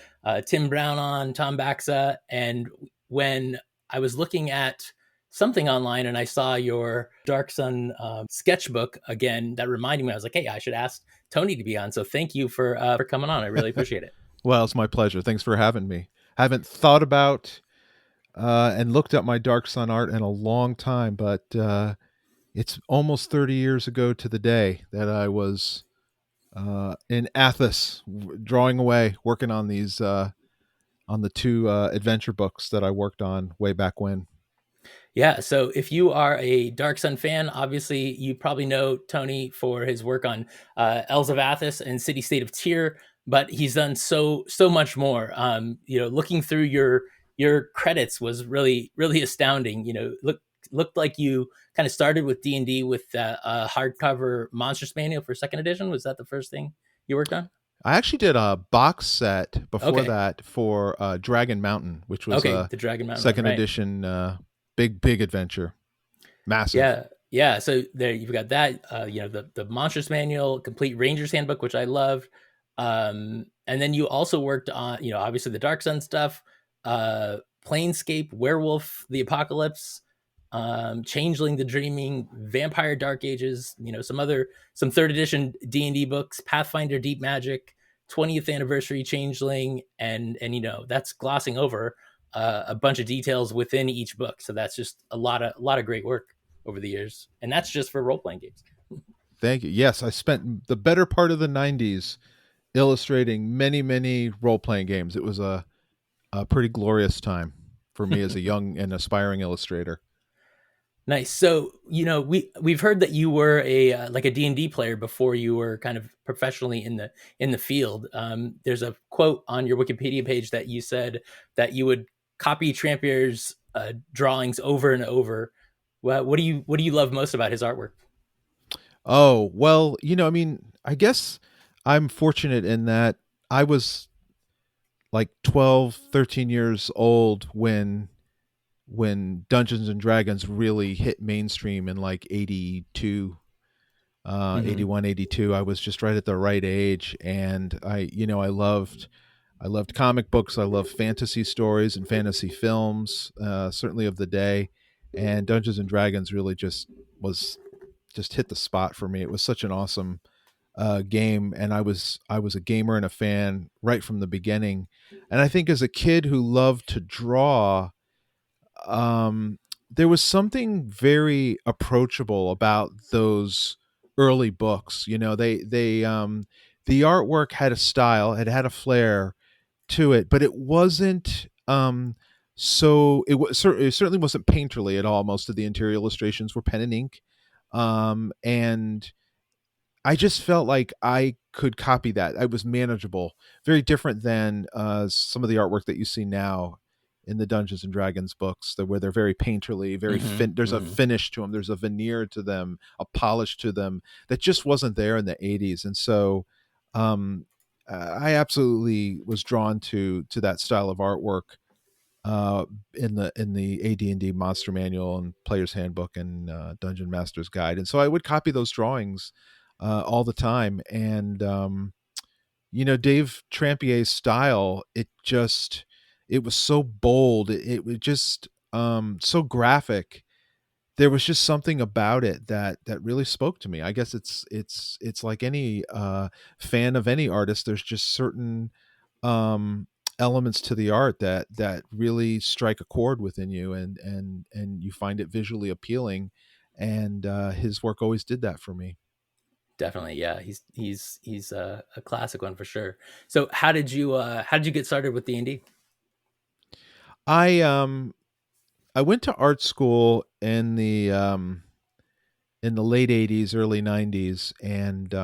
Tim Brown on, Tom Baxa, and when I was looking at something online and I saw your Dark Sun sketchbook again, that reminded me, I was like, hey, I should ask Tony to be on. So thank you for coming on. I really appreciate it. Well, it's my pleasure. Thanks for having me. I haven't thought about and looked at my Dark Sun art in a long time, but it's almost 30 years ago to the day that I was in Athos, drawing away, working on these on the two adventure books that I worked on way back when. Yeah, so if you are a Dark Sun fan, obviously you probably know Tony for his work on Elves of Athos and City State of Tyr, but he's done so much more. Looking through your credits was really astounding. Looked like you kind of started with D&D with a hardcover Monstrous Manual for second edition. Was that the first thing you worked on? I actually did a box set before that for Dragon Mountain, which was the Dragon Mountain second edition big adventure. Massive. Yeah. So there you've got that, the Monstrous Manual, Complete Ranger's Handbook, which I loved. And then you also worked on, obviously the Dark Sun stuff, Planescape, Werewolf, the Apocalypse, Changeling, the Dreaming, Vampire, Dark Ages, some third edition D&D books, Pathfinder, Deep Magic, 20th Anniversary Changeling, and that's glossing over a bunch of details within each book. So that's just a lot of great work over the years, and that's just for role-playing games. Thank you. Yes, I spent the better part of the 90s illustrating many role-playing games. It was a pretty glorious time for me as a young and aspiring illustrator. Nice. So, we've heard that you were a D&D player before you were kind of professionally in the field. There's a quote on your Wikipedia page that you said that you would copy Trampier's drawings over and over. Well, what do you love most about his artwork? Oh, well, I guess I'm fortunate in that I was like 12, 13 years old when when Dungeons and Dragons really hit mainstream in like 82, Hmm. 81, 82. I was just right at the right age, and I loved comic books. I love fantasy stories and fantasy films, certainly of the day. And Dungeons and Dragons really was just hit the spot for me. It was such an awesome game, and I was a gamer and a fan right from the beginning. And I think as a kid who loved to draw, um, there was something very approachable about those early books. The artwork had a style, it had a flair to it, but it wasn't it certainly wasn't painterly at all. Most of the interior illustrations were pen and ink, and I just felt like I could copy that. I was manageable, very different than some of the artwork that you see now in the Dungeons and Dragons books, where they're very painterly, Hmm. there's a Hmm. finish to them, there's a veneer to them, a polish to them that just wasn't there in the '80s. And so, I absolutely was drawn to that style of artwork uh, in the AD&D Monster Manual and Player's Handbook and Dungeon Master's Guide, and so I would copy those drawings all the time. And Dave Trampier's style, it was so bold, it was just so graphic. There was just something about it that really spoke to me. I guess it's like any fan of any artist. There's just certain um, elements to the art that really strike a chord within you, and you find it visually appealing. And his work always did that for me. Definitely, yeah. He's a classic one for sure. So how did you get started with D&D? I I went to art school in the late '80s, early '90s, and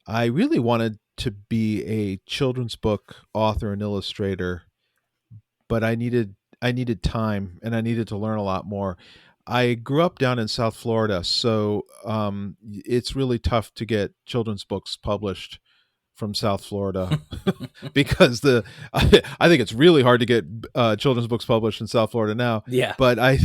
I really wanted to be a children's book author and illustrator, but I needed time, and I needed to learn a lot more. I grew up down in South Florida, so it's really tough to get children's books published from South Florida because I think it's really hard to get children's books published in South Florida now. Yeah, But I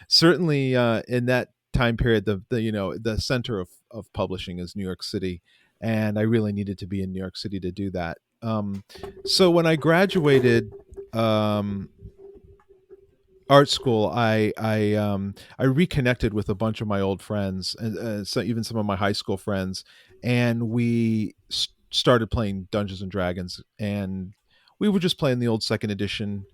certainly in that time period, the center of publishing is New York City, and I really needed to be in New York City to do that. So when I graduated um, art school, I reconnected with a bunch of my old friends, and so even some of my high school friends, and we started playing Dungeons and Dragons, and we were just playing the old second edition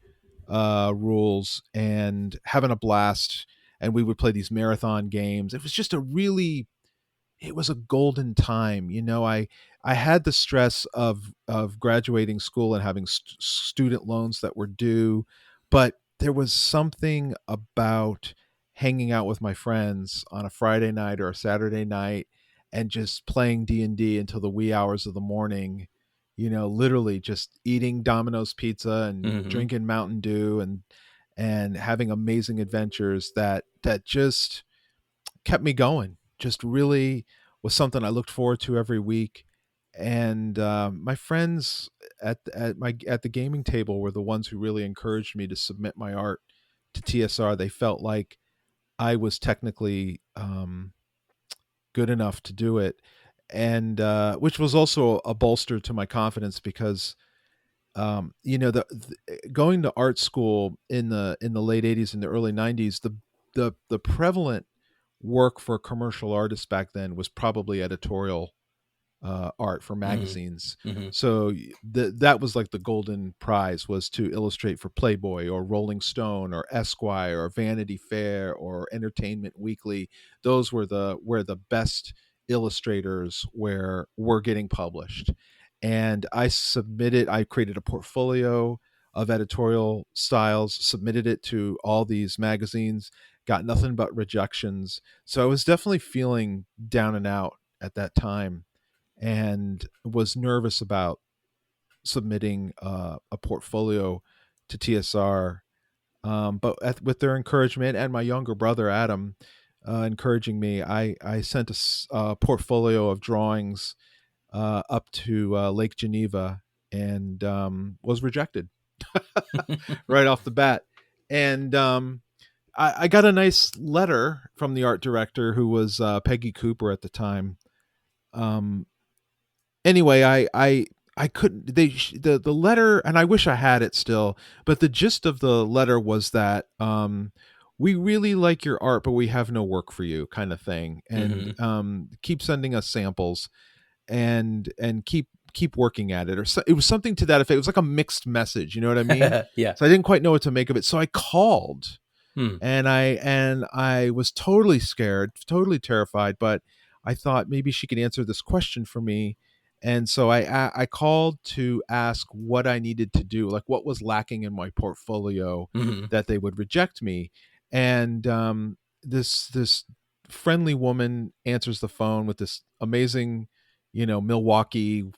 rules and having a blast. And we would play these marathon games. It was just it was a golden time. I had the stress of graduating school and having student loans that were due, but there was something about hanging out with my friends on a Friday night or a Saturday night and just playing D&D until the wee hours of the morning. Literally just eating Domino's pizza and hmm, drinking Mountain Dew and having amazing adventures that just kept me going. Just really was something I looked forward to every week. And my friends at the gaming table were the ones who really encouraged me to submit my art to TSR. They felt like I was technically good enough to do it, and which was also a bolster to my confidence because going to art school in the late '80s and the early '90s, the prevalent work for commercial artists back then was probably editorial art for hmm, magazines. hmm. So that was like the golden prize, was to illustrate for Playboy or Rolling Stone or Esquire or Vanity Fair or Entertainment Weekly. Those were the where the best illustrators were getting published. And I created a portfolio of editorial styles, submitted it to all these magazines, got nothing but rejections. So I was definitely feeling down and out at that time, and was nervous about submitting a portfolio to TSR. But with their encouragement and my younger brother Adam encouraging me, I sent a portfolio of drawings up to Lake Geneva, and was rejected right off the bat. And I got a nice letter from the art director, who was Peggy Cooper at the time. Um, anyway, I couldn't. The letter, and I wish I had it still, but the gist of the letter was that we really like your art, but we have no work for you, kind of thing, and Hmm. keep sending us samples, and keep working at it, or so, it was something to that effect. It was like a mixed message, you know what I mean? Yeah. So I didn't quite know what to make of it. So I called, Hmm. and I was totally scared, totally terrified, but I thought maybe she could answer this question for me. And so I called to ask what I needed to do, like what was lacking in my portfolio Hmm. that they would reject me. And this friendly woman answers the phone with this amazing, Milwaukee,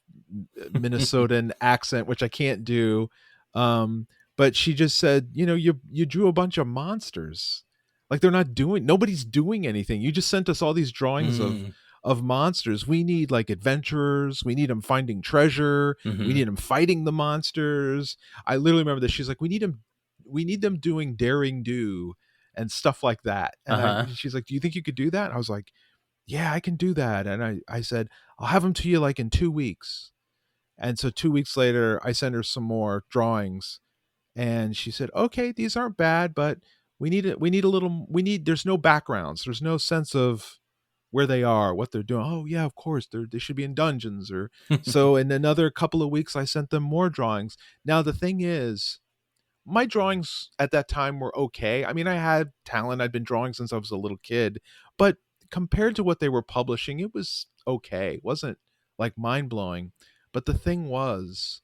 Minnesotan accent, which I can't do. Um, but she just said, you drew a bunch of monsters. Like, nobody's doing anything. You just sent us all these drawings of Hmm. monsters. We need like adventurers. We need them finding treasure. We Hmm. need them fighting the monsters. I literally remember that she's like, we need them doing daring do and stuff like that. Uh-huh. She's like, do you think you could do that? I was like, yeah, I can do that. And I said, I'll have them to you like in 2 weeks. And so 2 weeks later, I sent her some more drawings, and she said, "Okay, these aren't bad, but there's no backgrounds. There's no sense of where they are, what they're doing. Oh yeah, of course, they should be in dungeons." Or so in another couple of weeks, I sent them more drawings. Now the thing is, my drawings at that time were okay. I mean, I had talent. I'd been drawing since I was a little kid, but compared to what they were publishing, it was okay. It wasn't like mind blowing. But the thing was,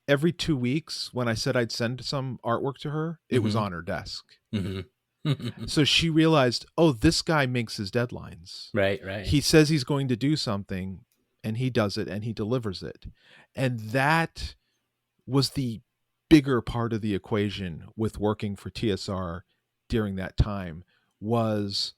every 2 weeks, when I said I'd send some artwork to her, it was Hmm. on her desk. Hmm. So she realized, oh, this guy makes his deadlines. Right, right. He says he's going to do something, and he does it, and he delivers it. And that was the bigger part of the equation with working for TSR during that time. Was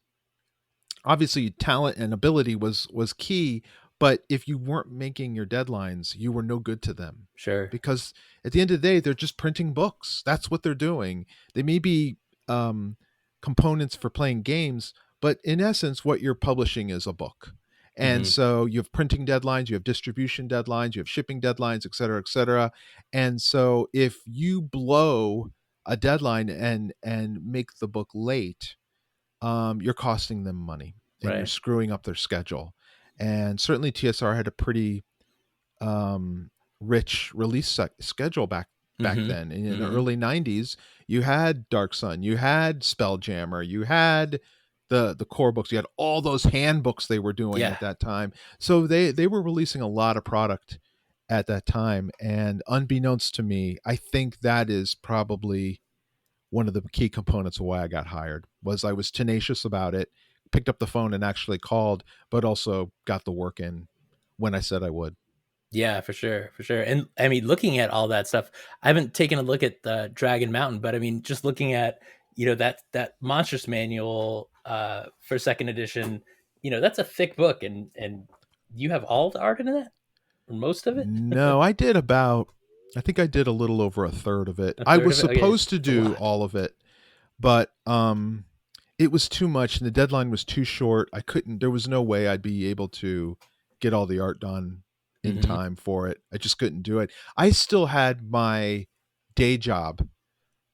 obviously talent and ability was key, but if you weren't making your deadlines, you were no good to them, Sure. because at the end of the day, they're just printing books. That's what they're doing. They may be um, components for playing games, but in essence, what you're publishing is a book. And Hmm. so you have printing deadlines, you have distribution deadlines, you have shipping deadlines, et cetera, et cetera. And so if you blow a deadline and make the book late, you're costing them money, and you're Right. screwing up their schedule. And certainly TSR had a pretty um, rich release schedule back Hmm. then. And in the Hmm. early '90s, you had Dark Sun, you had Spelljammer, you had the core books, you had all those handbooks they were doing Yeah. at that time. So they were releasing a lot of product at that time. And unbeknownst to me, I think that is probably one of the key components of why I got hired. Was I was tenacious about it, picked up the phone and actually called, but also got the work in when I said I would. Yeah, for sure, for sure. And I mean, looking at all that stuff, I haven't taken a look at the Dragon Mountain, but I mean, just looking at that Monstrous Manual for second edition, that's a thick book, and you have all the art in it, or most of it, No, I think I did a little over a third of it. a I third was of it. Okay, supposed to it's a do lot. all of it, but it was too much and the deadline was too short. I couldn't There was no way I'd be able to get all the art done in Hmm. time for it. I just couldn't do it. I still had my day job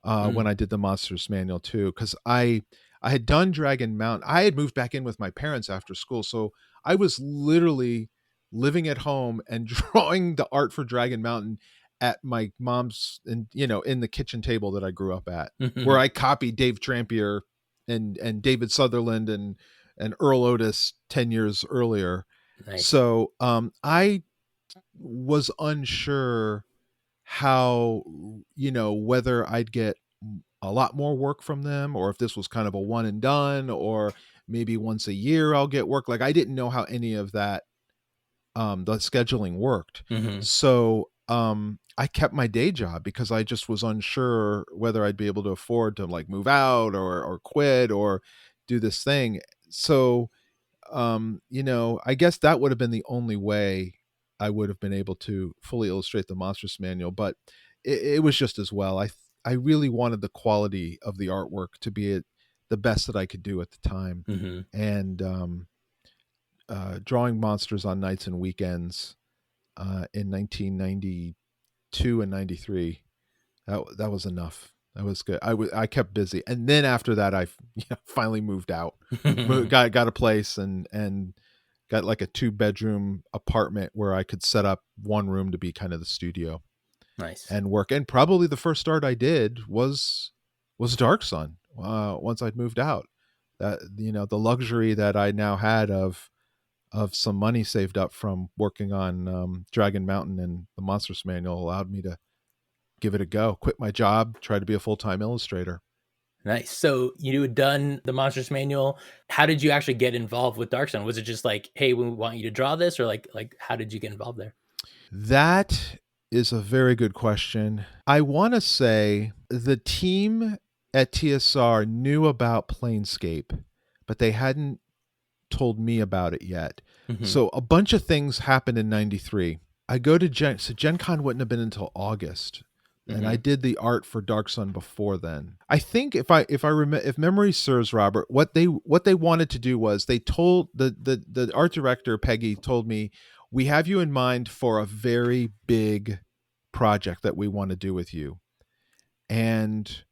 when Mm. I did the Monsters Manual too, because I had done Dragon Mountain. I had moved back in with my parents after school, so I was literally living at home and drawing the art for Dragon Mountain at my mom's, and in the kitchen table that I grew up at, where I copied Dave Trampier and David Sutherland and Earl Otis 10 years earlier. Nice. So I was unsure how, whether I'd get a lot more work from them, or if this was kind of a one and done, or maybe once a year I'll get work. Like, I didn't know how any of that, the scheduling worked. Hmm. So I kept my day job because I just was unsure whether I'd be able to afford to like move out or quit or do this thing. So I guess that would have been the only way I would have been able to fully illustrate the Monstrous Manual, but it was just as well. I really wanted the quality of the artwork to be the best that I could do at the time. Hmm. And drawing monsters on nights and weekends in 1992 and 93, that was enough. That was good. I kept busy, and then after that, I finally moved out, got a place, and got like a 2-bedroom apartment where I could set up one room to be kind of the studio Nice. and work. And probably the first art I did was Dark Sun. Once I'd moved out, that the luxury that I now had of some money saved up from working on Dragon Mountain and the Monsters Manual allowed me to give it a go. Quit my job, try to be a full-time illustrator. Nice. So you had done the Monsters Manual. How did you actually get involved with Dark Sun? Was it just like, hey, we want you to draw this, or like how did you get involved there? That is a very good question. I want to say the team at TSR knew about Planescape, but they hadn't told me about it yet. Hmm. So a bunch of things happened in 93. I go to Gen Con wouldn't have been until August. And I Hmm. did the art for Dark Sun before then. I think if memory serves, Robert, what they wanted to do was they told the art director Peggy told me, we have you in mind for a very big project that we want to do with you, and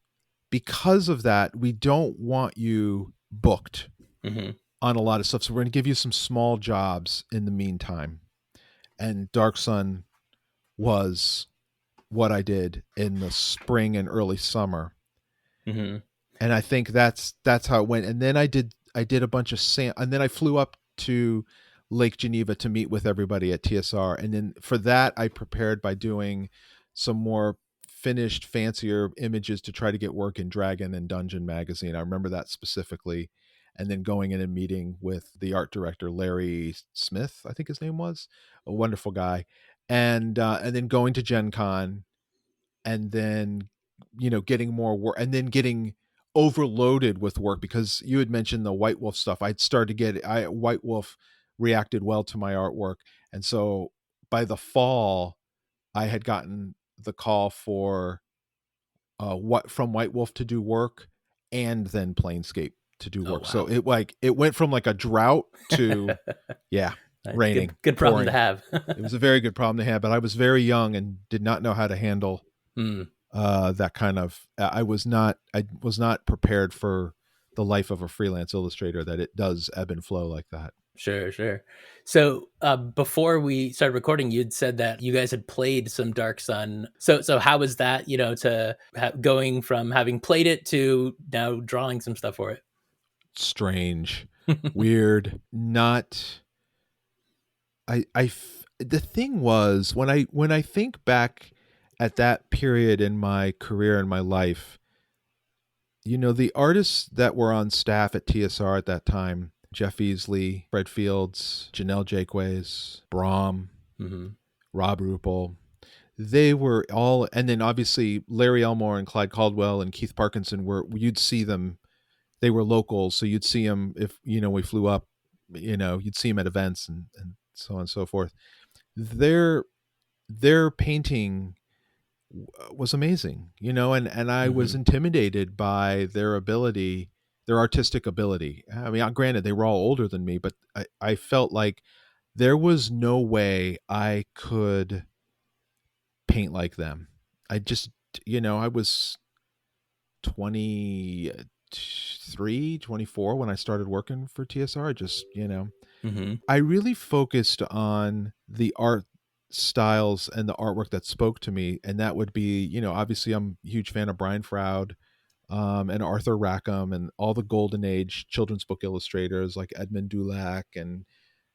because of that, we don't want you booked Hmm. on a lot of stuff. So we're going to give you some small jobs in the meantime. And Dark Sun was what I did in the spring and early summer. Hmm. And I think that's how it went. And then I did a bunch of and then I flew up to Lake Geneva to meet with everybody at TSR. And then for that, I prepared by doing some more finished, fancier images to try to get work in Dragon and Dungeon magazine. I remember that specifically. And then going in and meeting with the art director, Larry Smith, I think his name was, a wonderful guy. And then going to Gen Con, and then getting more work, and then getting overloaded with work because you had mentioned the White Wolf stuff. I'd started to get White Wolf reacted well to my artwork, and so by the fall I had gotten the call for what from White Wolf to do work, and then Planescape to do Oh work. So wow. it went from like a drought to yeah, Nice. raining, Good problem to pouring. have. It was a very good problem to have, but I was very young and did not know how to handle Mm, that kind of. I was not prepared for the life of a freelance illustrator, that it does ebb and flow like that. sure, sure. So before we started recording, you'd said that you guys had played some Dark Sun. So how was that? To going from having played it to now drawing some stuff for it. Strange, weird, not. The thing was, when I think back at that period in my career and my life, the artists that were on staff at TSR at that time: Jeff Easley, Fred Fields, Janelle Jaquays, Brahm, Hmm. Rob Rupel. They were all, and then obviously Larry Elmore and Clyde Caldwell and Keith Parkinson you'd see them. They were locals, so you'd see them if we flew up. You'd see them at events and so on and so forth. Their painting was amazing, and I was Hmm. intimidated by their ability, their artistic ability. I mean, granted, they were all older than me, but I felt like there was no way I could paint like them. I just, I was 23, 24 when I started working for TSR. I just, Hmm. I really focused on the art styles and the artwork that spoke to me. And that would be, obviously I'm a huge fan of Brian Froud, and Arthur Rackham and all the golden age children's book illustrators like Edmund Dulac and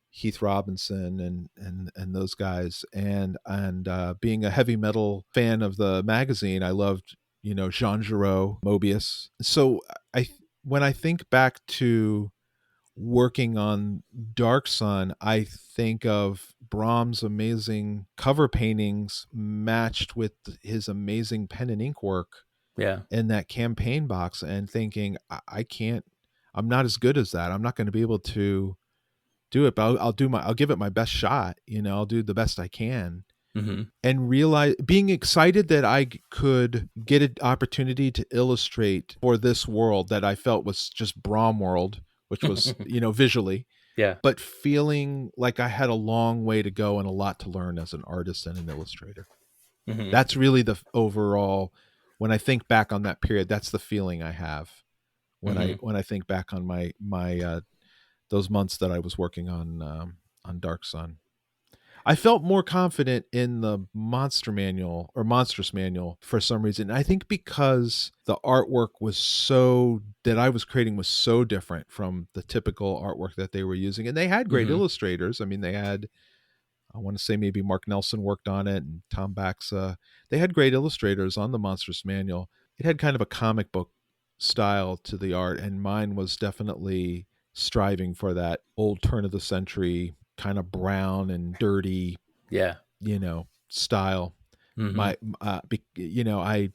Heath Robinson and those guys. And being a heavy metal fan of the magazine, I loved, Jean Giraud, Mobius. So I when I think back to working on Dark Sun, I think of Brahms' amazing cover paintings matched with his amazing pen and ink work Yeah. in that campaign box, and thinking, I can't, I'm not as good as that. I'm not going to be able to do it, but I'll give it my best shot. I'll do the best I can. Hmm. and being excited that I could get an opportunity to illustrate for this world that I felt was just Braum world, which was, visually, Yeah. but feeling like I had a long way to go and a lot to learn as an artist and an illustrator. Hmm. That's really the overall, when I think back on that period, that's the feeling I have Hmm. when I think back on my those months that I was working on Dark Sun. I felt more confident in the monster manual or monstrous manual for some reason. I think because the artwork was that I was creating was so different from the typical artwork that they were using. And they had great Hmm. illustrators. I mean, they had, I want to say maybe Mark Nelson worked on it and Tom Baxa. They had great illustrators on the monstrous manual. It had kind of a comic book style to the art, and mine was definitely striving for that old turn of the century kind of brown and dirty, Yeah. style. Hmm. My I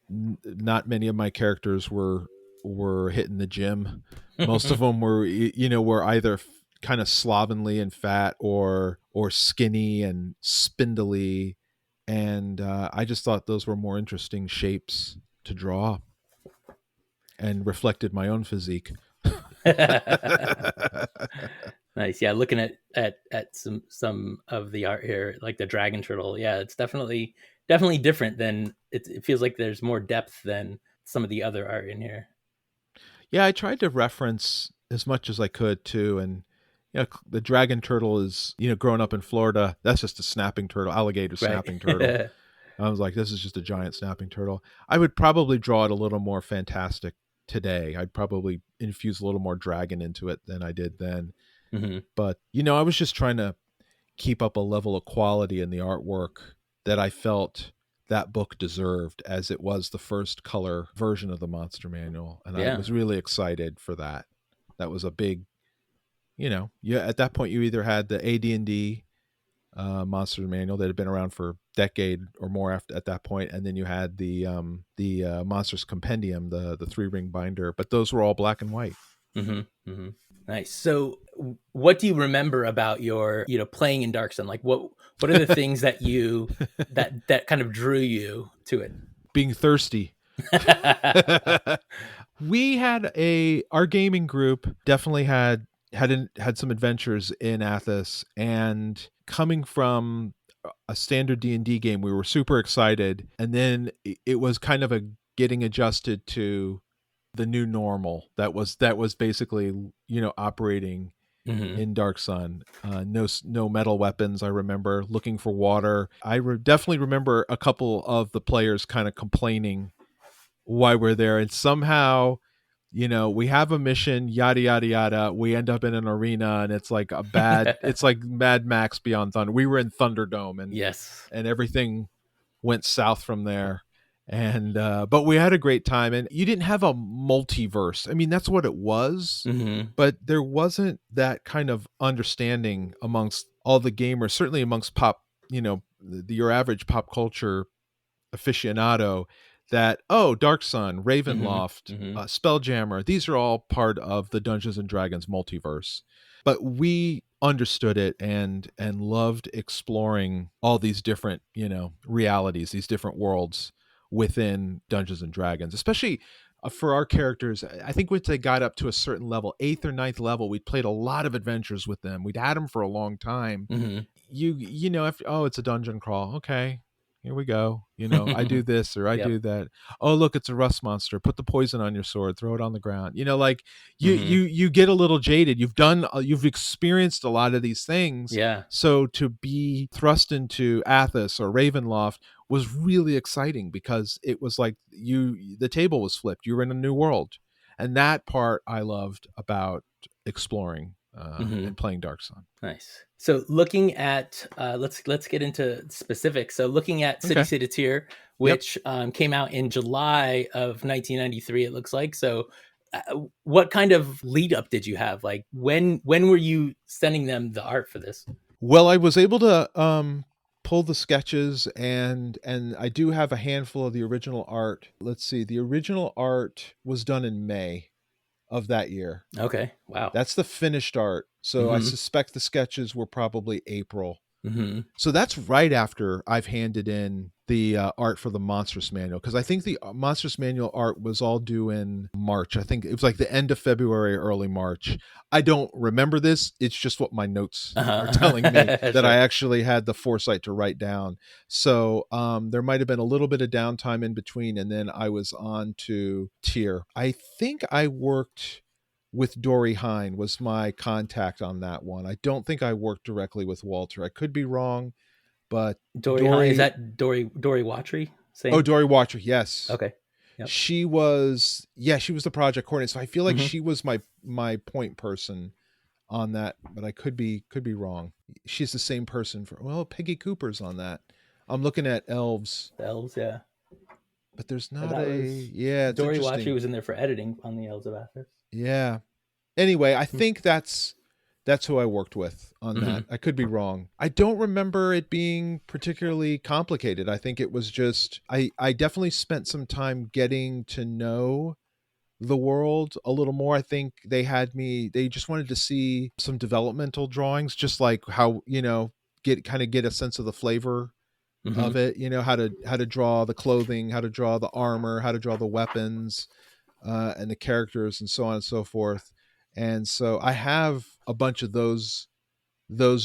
not many of my characters were hitting the gym. Most of them were either kind of slovenly and fat or skinny and spindly, and I just thought those were more interesting shapes to draw and reflected my own physique. Nice. Yeah, looking at some of the art here, like the dragon turtle. Yeah, it's definitely different than it feels like there's more depth than some of the other art in here. Yeah, I tried to reference as much as I could too, and the dragon turtle is, growing up in Florida, that's just a snapping turtle, alligator Right. snapping turtle. I was like, this is just a giant snapping turtle. I would probably draw it a little more fantastic today. I'd probably infuse a little more dragon into it than I did then. Hmm. But, I was just trying to keep up a level of quality in the artwork that I felt that book deserved, as it was the first color version of the Monster Manual. And I Yeah. was really excited for that. That was a big, yeah, at that point you either had the AD&D Monster Manual that had been around for a decade or more after at that point, and then you had the Monsters Compendium, the 3-ring binder, but those were all black and white. Hmm. Hmm. Nice. So, what do you remember about your, playing in Dark Sun? Like, what are the things that that kind of drew you to it? Being thirsty. We had our gaming group definitely had some adventures in Athos, and coming from a standard D&D game, we were super excited, and then it was kind of a getting adjusted to the new normal that was basically, operating Hmm. in Dark Sun. No metal weapons. I remember looking for water. Definitely remember a couple of the players kind of complaining why we're there, and somehow, we have a mission, yada yada yada, we end up in an arena, and it's like Mad Max Beyond Thunder. We were in Thunderdome, and Yes. everything went south from there. And but we had a great time, and you didn't have a multiverse. I mean, that's what it was, Hmm. but there wasn't that kind of understanding amongst all the gamers, certainly amongst pop, your average pop culture aficionado, that, oh, Dark Sun, Hmm. Ravenloft, Hmm. Spelljammer, these are all part of the Dungeons and Dragons multiverse. But we understood it and loved exploring all these different, realities, these different worlds within Dungeons and Dragons, especially for our characters. I think once they got up to a certain level, 8th or ninth level, we'd played a lot of adventures with them. We'd had them for a long time. Hmm. If, oh, it's a dungeon crawl, okay, here we go, I do this or I Yep. do that. Oh, look, it's a rust monster, put the poison on your sword, throw it on the ground, like Hmm. you get a little jaded. You've experienced a lot of these things, Yeah. so to be thrust into Athos or Ravenloft was really exciting, because it was like the table was flipped, you were in a new world. And that part I loved about exploring Hmm. and playing Dark Sun. Nice. So looking at let's get into specifics. So looking at City Okay. Citateer, Yep. which came out in July of 1993, it looks like. So what kind of lead up did you have? Like when were you sending them the art for this? Well, I was able to pull the sketches, and I do have a handful of the original art. Let's see. The original art was done in May of that year. Okay. Wow. That's the finished art. So I Hmm. suspect the sketches were probably April. Hmm. So that's right after I've handed in the art for the Monstrous Manual, because I think the Monstrous Manual art was all due in March. I think it was like the end of February, early March. I don't remember this. It's just what my notes are telling me Uh-huh. that I Sure. actually had the foresight to write down. So there might have been a little bit of downtime in between, and then I was on to Tier. I think I worked with Dory Hine was my contact on that one. I don't think I worked directly with Walter. I could be wrong, but Dory Hine, is Dory, that Dory Watry? oh, Same. Dory Watcher, yes. Okay. Yep. She was, yeah, she was the project coordinator. So I feel like Hmm. she was my point person on that, but I could be wrong. She's the same person for, well, Peggy Cooper's on that. I'm looking at elves, The elves, yeah. but there's And not that a, was yeah, it's Dory Watry interesting. was in there for editing on the Elves of Athos. Yeah. Anyway, I think that's who I worked with on Hmm. that. I could be wrong. I don't remember it being particularly complicated. I think it was just I definitely spent some time getting to know the world a little more. I think they just wanted to see some developmental drawings, just like how, get a sense of the flavor Hmm. of it, how to draw the clothing, how to draw the armor, how to draw the weapons, and the characters and so on and so forth. And so I have a bunch of those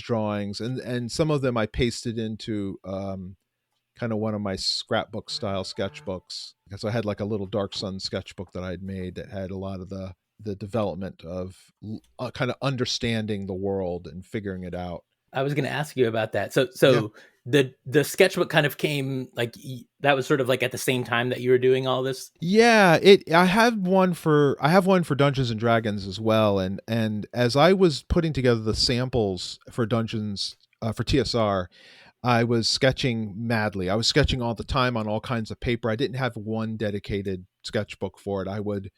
drawings, and some of them I pasted into kind of one of my scrapbook style sketchbooks, because I had like a little Dark Sun sketchbook that I'd made that had a lot of the development of kind of understanding the world and figuring it out. I was going to ask you about that. So, Yeah. the sketchbook kind of came like that was sort of like at the same time that you were doing all this. Yeah, it I have one for Dungeons and Dragons as well, and as I was putting together the samples for Dungeons, for TSR, I was sketching madly. I was sketching all the time on all kinds of paper. I didn't have one dedicated sketchbook for it. I would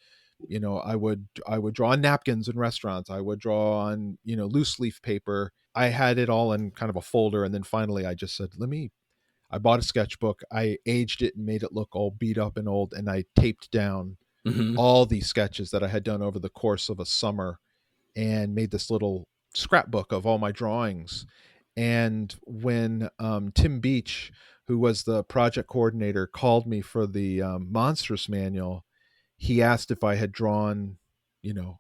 draw on napkins in restaurants. I would draw on, loose leaf paper. I had it all in kind of a folder, and then finally I just said, I bought a sketchbook. I aged it and made it look all beat up and old, and I taped down Hmm. all these sketches that I had done over the course of a summer and made this little scrapbook of all my drawings. And when Tim Beach, who was the project coordinator, called me for the Monstrous Manual, he asked if I had drawn,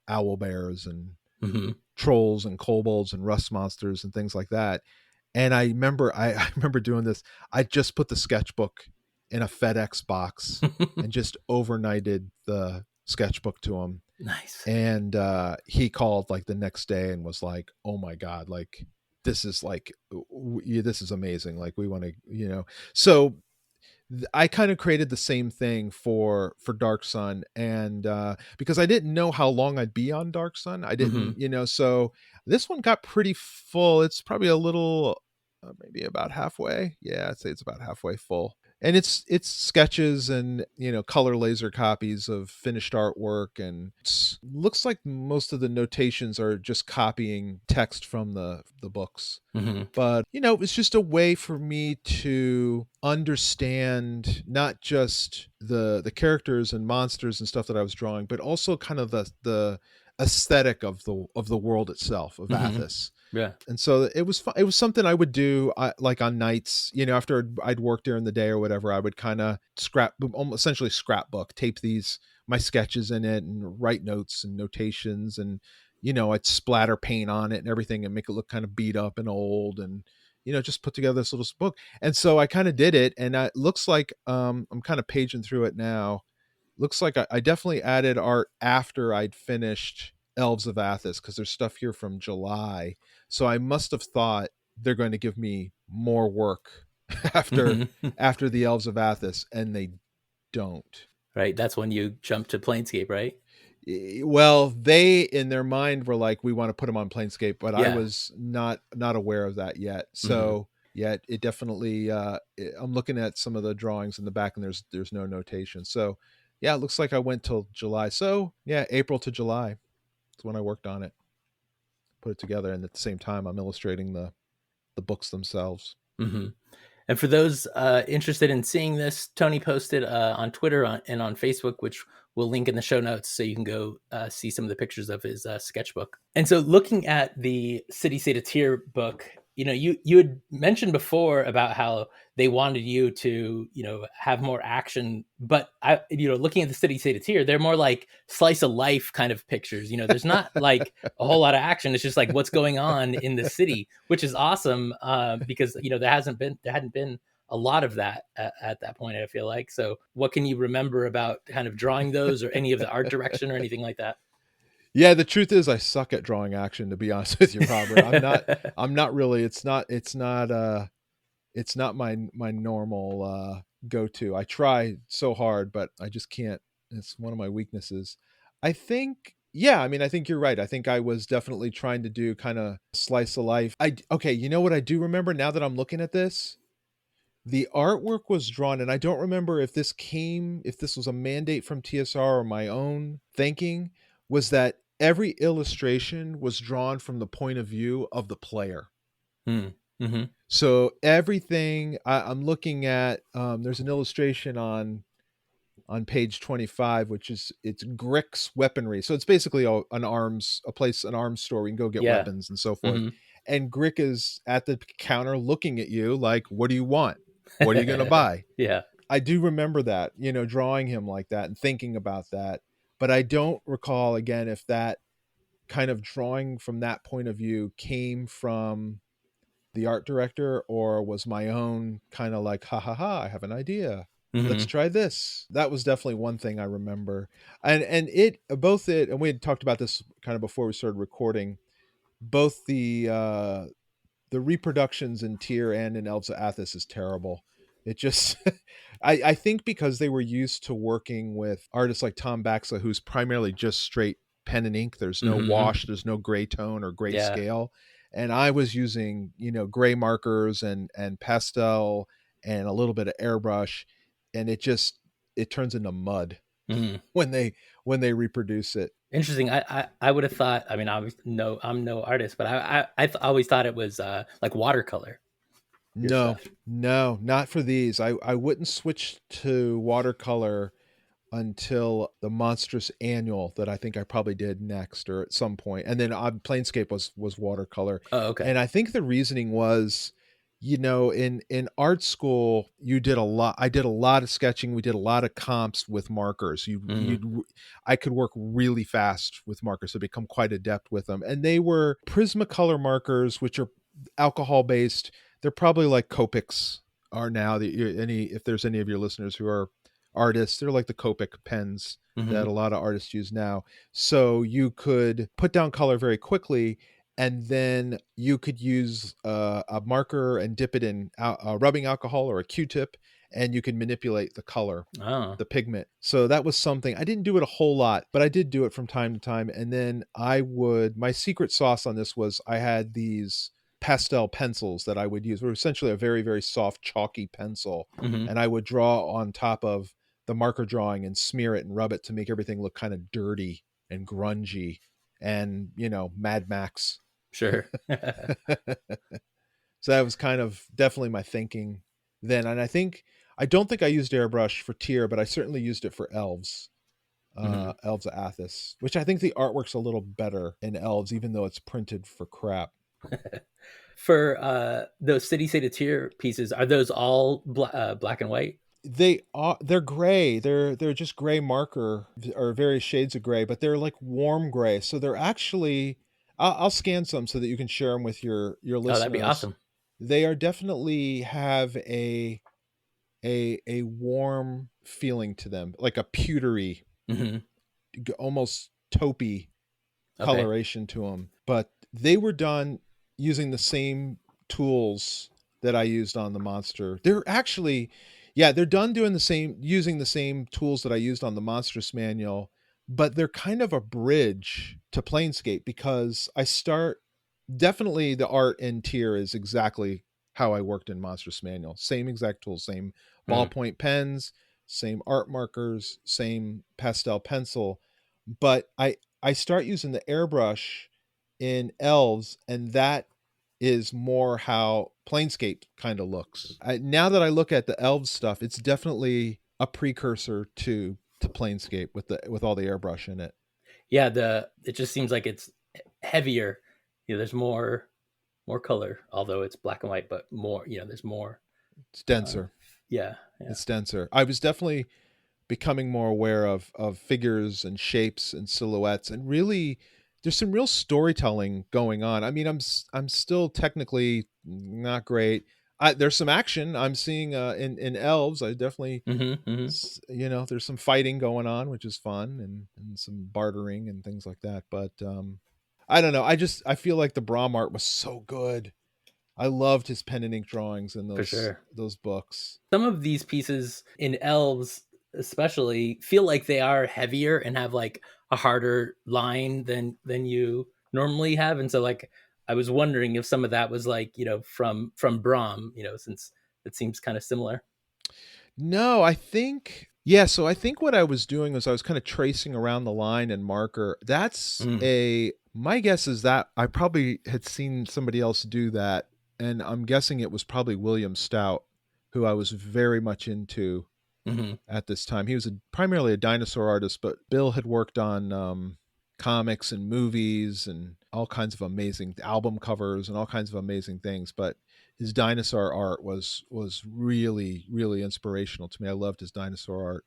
owl bears and Hmm. trolls and kobolds and rust monsters and things like that. And I remember I remember doing this. I just put the sketchbook in a FedEx box and just overnighted the sketchbook to him. Nice. And he called like the next day and was like, "Oh my god, like this is like this is amazing. Like we want to, So I kind of created the same thing for Dark Sun, and because I didn't know how long I'd be on Dark Sun, I Hmm. didn't, so this one got pretty full. It's probably a little, maybe about halfway. Yeah, I'd say it's about halfway full. And it's sketches and, color laser copies of finished artwork, and it looks like most of the notations are just copying text from the books. Hmm. But it's just a way for me to understand not just the characters and monsters and stuff that I was drawing, but also kind of the aesthetic of the world itself, of Hmm. Athos. Yeah. And so it was it was something I would do, like on nights, after I'd work during the day or whatever. I would kind of essentially scrapbook, tape these my sketches in it, and write notes and notations, and I'd splatter paint on it and everything and make it look kind of beat up and old, and just put together this little book. And so I kind of did it, and it looks like I'm kind of paging through it now. Looks like I definitely added art after I'd finished Elves of Athos, because there's stuff here from July. So I must have thought they're going to give me more work after Hmm. after the Elves of Athos, and they don't. Right. That's when you jump to Planescape, right? Well, they in their mind were like, we want to put them on Planescape, but I Yeah. was not aware of that yet. Hmm. So yeah, it definitely. I'm looking at some of the drawings in the back, and there's no notation. So yeah, it looks like I went till July. So yeah, April to July is when I worked on it, put it together, and at the same time, I'm illustrating the books themselves. Hmm. And for those interested in seeing this, Tony posted on Twitter and on Facebook, which we'll link in the show notes, so you can go see some of the pictures of his sketchbook. And so, looking at the City State of Tyr book, you had mentioned before about how they wanted you to, have more action, but looking at the City State of Tier, they're more like slice of life kind of pictures. There's not like a whole lot of action. It's just like what's going on in the city, which is awesome, because there hadn't been a lot of that at that point, I feel like. So what can you remember about kind of drawing those, or any of the art direction or anything like that? Yeah, the truth is I suck at drawing action, to be honest with you, Robert. I'm not really, it's not my normal go-to. I try so hard, but I just can't. It's one of my weaknesses. I think, yeah, I mean, I think you're right. I think I was definitely trying to do kind of slice of life. Okay, you know what I do remember now that I'm looking at this? The artwork was drawn, and I don't remember if this was a mandate from TSR or my own thinking, was that every illustration was drawn from the point of view of the player. Hmm. Mm-hmm. So everything I'm looking at, there's an illustration on page 25, which is it's Grick's weaponry. So it's basically an arms store where you can go get Yeah. weapons and so forth. Mm-hmm. And Grick is at the counter looking at you like, what do you want? What are you going to buy? Yeah. I do remember that, drawing him like that and thinking about that. But I don't recall again if that kind of drawing from that point of view came from the art director or was my own kind of like, ha ha ha, I have an idea. Let's Mm-hmm. try this. That was definitely one thing I remember. And it both it and we had talked about this kind of before we started recording, both the reproductions in Tyr and in Elves of Athos is terrible. It just I think because they were used to working with artists like Tom Baxa, who's primarily just straight pen and ink. There's no Mm-hmm. wash, there's no gray tone or gray Yeah. scale. And I was using, gray markers and pastel and a little bit of airbrush, and it turns into mud Mm-hmm. when they reproduce it. Interesting. I would have thought. I mean, I'm no artist, but always thought it was like watercolor. Your No, stuff. no, not for these. I wouldn't switch to watercolor until the Monstrous Annual that I think I probably did next or at some point. And then Planescape was watercolor. Oh, okay. And I think the reasoning was, in art school, you did a lot. I did a lot of sketching. We did a lot of comps with markers. Mm-hmm. I could work really fast with markers, so become quite adept with them. And they were Prismacolor markers, which are alcohol based. They're probably like Copics are now. If there's any of your listeners who are artists, they're like the Copic pens Mm-hmm. that a lot of artists use now. So you could put down color very quickly, and then you could use a marker and dip it in rubbing alcohol or a Q-tip, and you can manipulate the color, Oh. the pigment. So that was something. I didn't do it a whole lot, but I did do it from time to time. And then my secret sauce on this was I had these pastel pencils that I would use. They were essentially a very, very soft, chalky pencil. Mm-hmm. And I would draw on top of the marker drawing and smear it and rub it to make everything look kind of dirty and grungy and, Mad Max. Sure. So that was kind of definitely my thinking then. And I don't think I used airbrush for Tyr, but I certainly used it for Elves. Mm-hmm. Elves of Athos, which I think the artwork's a little better in Elves, even though it's printed for crap. For those City State of Tier pieces, are those all black and white? They're gray. They're just gray marker or various shades of gray, but they're like warm gray. So they're actually I'll scan some so that you can share them with your Oh, that'd be listeners. awesome. They are definitely have a warm feeling to them, like a pewtery, Mm-hmm. almost taupey Okay. coloration to them. But they were done using the same tools that I used on the monster. They're actually, yeah, they're done using the same tools that I used on the Monstrous Manual, but they're kind of a bridge to Planescape because definitely the art in Tier is exactly how I worked in Monstrous Manual. Same exact tools, same Mm. ballpoint pens, same art markers, same pastel pencil. But I start using the airbrush in Elves, and that is more how Planescape kind of looks. Now that I look at the Elves stuff, it's definitely a precursor to Planescape with all the airbrush in it. Yeah, it just seems like it's heavier. There's more. more color, although it's black and white, but more, there's more. It's Uh, denser. yeah, yeah, It's denser. I was definitely becoming more aware of figures and shapes and silhouettes, and really there's some real storytelling going on. I mean, I'm still technically not great. There's some action I'm seeing in elves. I definitely there's some fighting going on, which is fun, and some bartering and things like that. But I don't know. I feel like the Brahm art was so good. I loved his pen and ink drawings in for sure. those books. Some of these pieces in elves especially feel like they are heavier and have like a harder line than you normally have, and so like I was wondering if some of that was like from Brahm, since it seems kind of similar. No, I think yeah, so I think what I was doing was I was kind of tracing around the line and marker. That's Mm. a my guess is that I probably had seen somebody else do that, and I'm guessing it was probably William Stout, who I was very much into Mm-hmm. at this time. He was primarily a dinosaur artist, but Bill had worked on comics and movies and all kinds of amazing album covers and all kinds of amazing things. But his dinosaur art was really really inspirational to me. I loved his dinosaur art,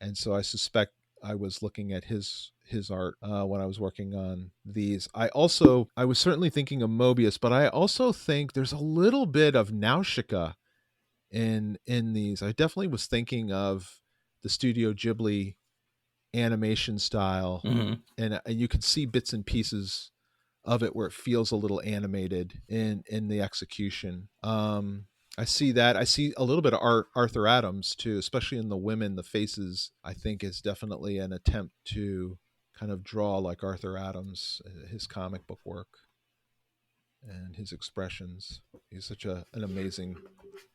and so I suspect I was looking at his art when I was working on these. I was certainly thinking of Mobius, but I also think there's a little bit of Nausicaa in these. I definitely was thinking of the Studio Ghibli animation style, Mm-hmm. and you can see bits and pieces of it where it feels a little animated in the execution. I see that. I see a little bit of Arthur Adams too, especially in the women. The faces, I think, is definitely an attempt to kind of draw like Arthur Adams, his comic book work and his expressions. He's such an amazing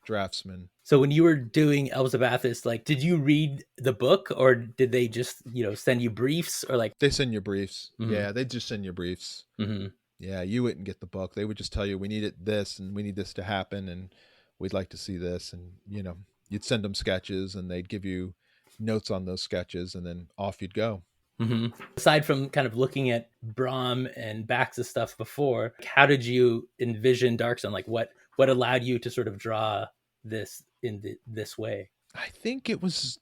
draftsman. So when you were doing Elves of Athos, like, did you read the book, or did they just send you briefs, or like? They send you briefs. Mm-hmm. Yeah, they just send you briefs. Mm-hmm. Yeah, you wouldn't get the book. They would just tell you we need it this and we need this to happen and we'd like to see this, and you'd send them sketches and they'd give you notes on those sketches and then off you'd go. Mm-hmm. Aside from kind of looking at Brahm and Bax's stuff before, how did you envision Dark Sun? Like, what allowed you to sort of draw this in this way? I think it was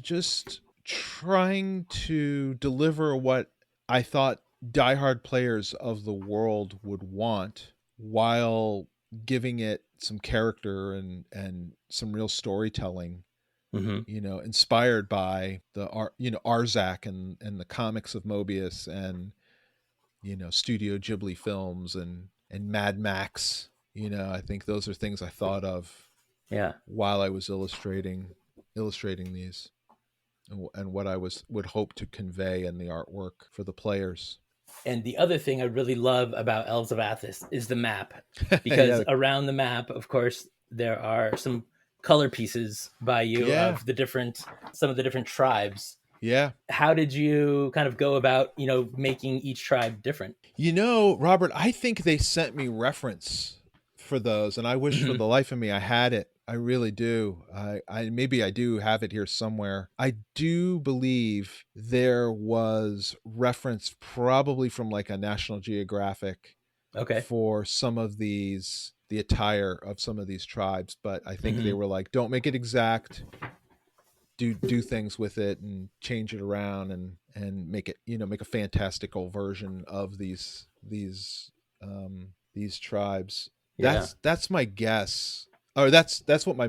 just trying to deliver what I thought diehard players of the world would want while giving it some character and some real storytelling, Mm-hmm. inspired by the Arzak and the comics of Mobius and Studio Ghibli films and Mad Max. I think those are things I thought of Yeah. while I was illustrating these, and what I would hope to convey in the artwork for the players. And the other thing I really love about Elves of Athos is the map, because Yeah, around the map, of course, there are some color pieces by you yeah, of some of the different tribes. yeah. How did you kind of go about, making each tribe different? Robert, I think they sent me reference for those, and I wish for Mm-hmm. the life of me I had it. I really do. I maybe I do have it here somewhere. I do believe there was reference probably from like a National Geographic Okay. for some of the attire of some of these tribes, but I think they Mm-hmm. were like, don't make it exact. Do things with it and change it around and make it make a fantastical version of these tribes. Yeah. That's my guess, or that's what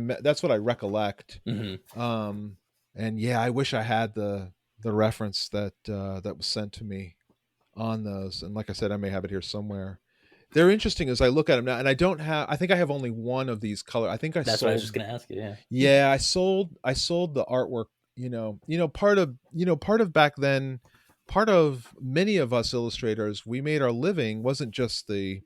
I recollect. Mm-hmm. And yeah, I wish I had the reference that was sent to me on those, and like I said, I may have it here somewhere. They're interesting as I look at them now, and I think I have only one of these color. I think I That's what I was sold. just going to ask you. Yeah. Yeah, I sold the artwork. Part of back then, part of many of us illustrators, we made our living wasn't just the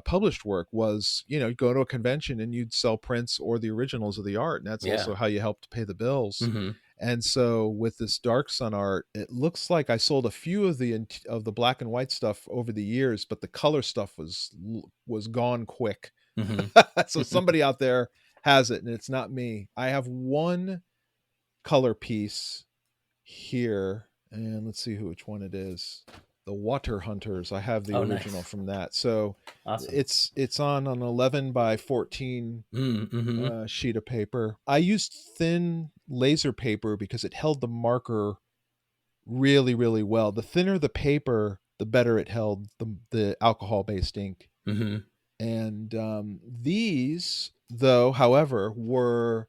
published work. Was you go to a convention and you'd sell prints or the originals of the art, and that's Yeah. also how you helped pay the bills. Mm-hmm. And so with this Dark Sun art, it looks like I sold a few of the black and white stuff over the years, but the color stuff was gone quick. Mm-hmm. So somebody out there has it, and it's not me. I have one color piece here, and let's see which one it is. Water Hunters. I have the Oh, original nice. from that. So Awesome. it's on an 11 by 14 Mm-hmm. sheet of paper. I used thin laser paper because it held the marker really, really well. The thinner the paper, the better it held the alcohol based ink. Mm-hmm. And these, though, however, were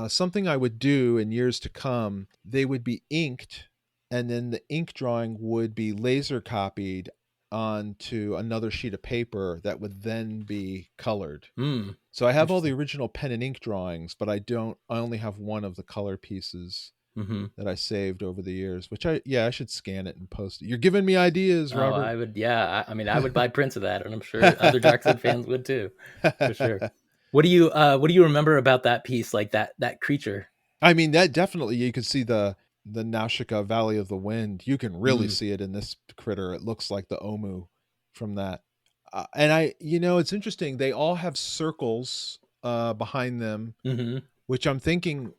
something I would do in years to come. They would be inked, and then the ink drawing would be laser copied onto another sheet of paper that would then be colored. Mm. So I have all the Interesting. original pen and ink drawings, but I only have one of the color pieces Mm-hmm. that I saved over the years, which I should scan it and post it. You're giving me ideas, Oh, Robert. I would, yeah. I mean, I would buy prints of that, and I'm sure other Dark Sun fans would too, for sure. What do you remember about that piece, like that creature? I mean, that definitely, you can see the Nausicaa Valley of the Wind. You can really Mm. see it in this critter. It looks like the Omu from that. And it's interesting. They all have circles behind them, Mm-hmm. which I'm thinking,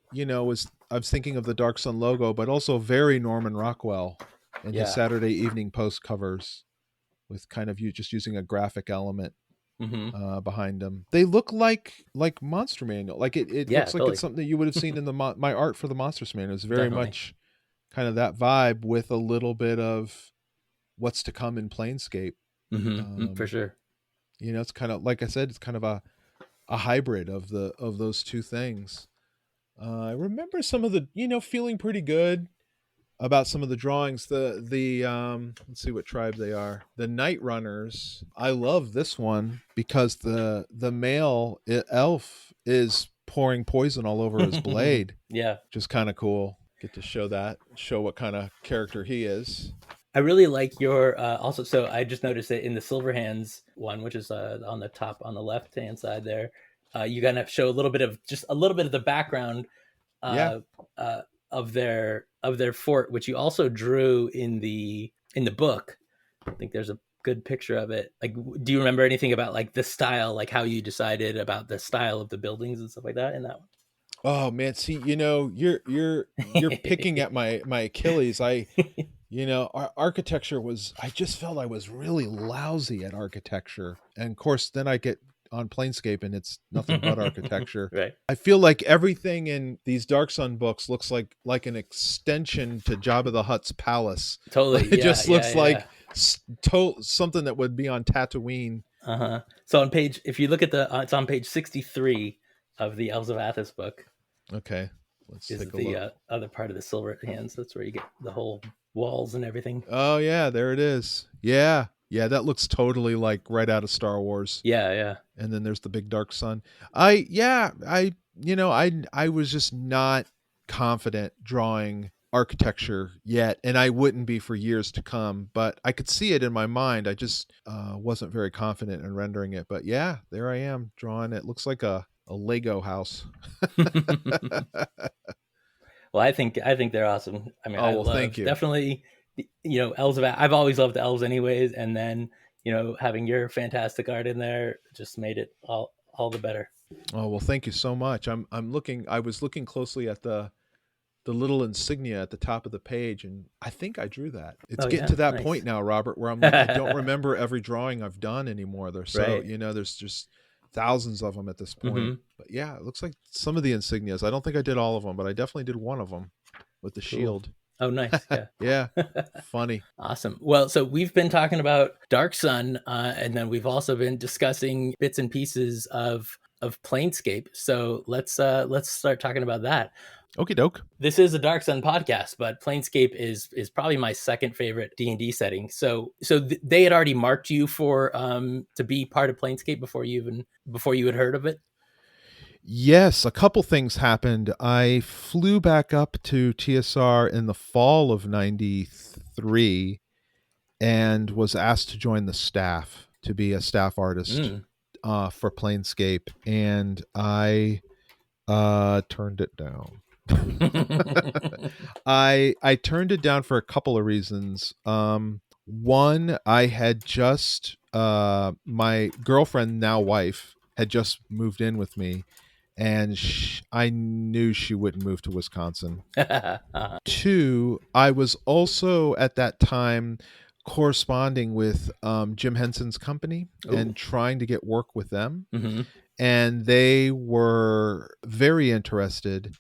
I was thinking of the Dark Sun logo, but also very Norman Rockwell in his Yeah. Saturday Evening Post covers, with kind of you just using a graphic element Mm-hmm. behind them. They look like Monster Manual. Like it Yeah, looks like it's totally. something that you would have seen in the my art for the Monsters Manual. It's very Definitely. much kind of that vibe with a little bit of what's to come in Planescape. Mm-hmm. For Um, sure. it's kind of, like I said, it's kind of a hybrid of those two things. I remember some of the, feeling pretty good about some of the drawings. The let's see what tribe they are. The Night Runners. I love this one because the male elf is pouring poison all over his blade. Yeah. Just kind of cool. Get to show what kind of character he is. I really like your also. So I just noticed it in the Silver Hands one, which is on the top on the left hand side there. You gonna show a little bit of the background Yeah. uh, uh, of their fort, which you also drew in the book. I think there's a good picture of it. Like, do you remember anything about like the style, like how you decided about the style of the buildings and stuff like that in that Oh man, see, you're picking one? at my Achilles. Our architecture was, I just felt I was really lousy at architecture. And of course, then I get on Planescape and it's nothing but architecture. Right. I feel like everything in these Dark Sun books looks like an extension to Jabba the Hutt's palace. Totally. It Yeah. just Yeah. looks Yeah. like something that would be on Tatooine. Uh-huh. So if you look at it's on page 63 of the Elves of Athos book, Okay, let's is take a the look. other part of the Silver Hands. That's where you get the whole walls and everything. Oh yeah, there it is. Yeah. Yeah, that looks totally like right out of Star Wars. Yeah, yeah. And then there's the big dark sun. I was just not confident drawing architecture yet, and I wouldn't be for years to come, but I could see it in my mind. I just wasn't very confident in rendering it. But yeah, there I am drawing it. Looks like a Lego house. Well, I think they're awesome. I mean, Oh, I well, thank love you. definitely, Elves of. I've always loved the elves, anyways, and then having your fantastic art in there just made it all the better. Oh, well, thank you so much. I was looking closely at the little insignia at the top of the page, and I think I drew that. It's Oh getting yeah, to that nice. point now, Robert, where I'm like, I don't remember every drawing I've done anymore. They're so, Right. there's just thousands of them at this point. Mm-hmm. But yeah, it looks like some of the insignias. I don't think I did all of them, but I definitely did one of them with the Cool. shield. Oh, nice. Yeah. Yeah, funny. Awesome. Well, so we've been talking about Dark Sun, and then we've also been discussing bits and pieces of Planescape. So let's start talking about that. Okie doke. This is a Dark Sun podcast, but Planescape is probably my second favorite D&D setting. So they had already marked you for to be part of Planescape before you had heard of it. Yes, a couple things happened. I flew back up to TSR in the fall of '93 and was asked to join the staff to be a staff artist for Planescape, and I turned it down. I turned it down for a couple of reasons. One, I had just my girlfriend, now wife, had just moved in with me, and I knew she wouldn't move to Wisconsin. Two, I was also at that time corresponding with Jim Henson's company Oh. and trying to get work with them. Mm-hmm. And they were very interested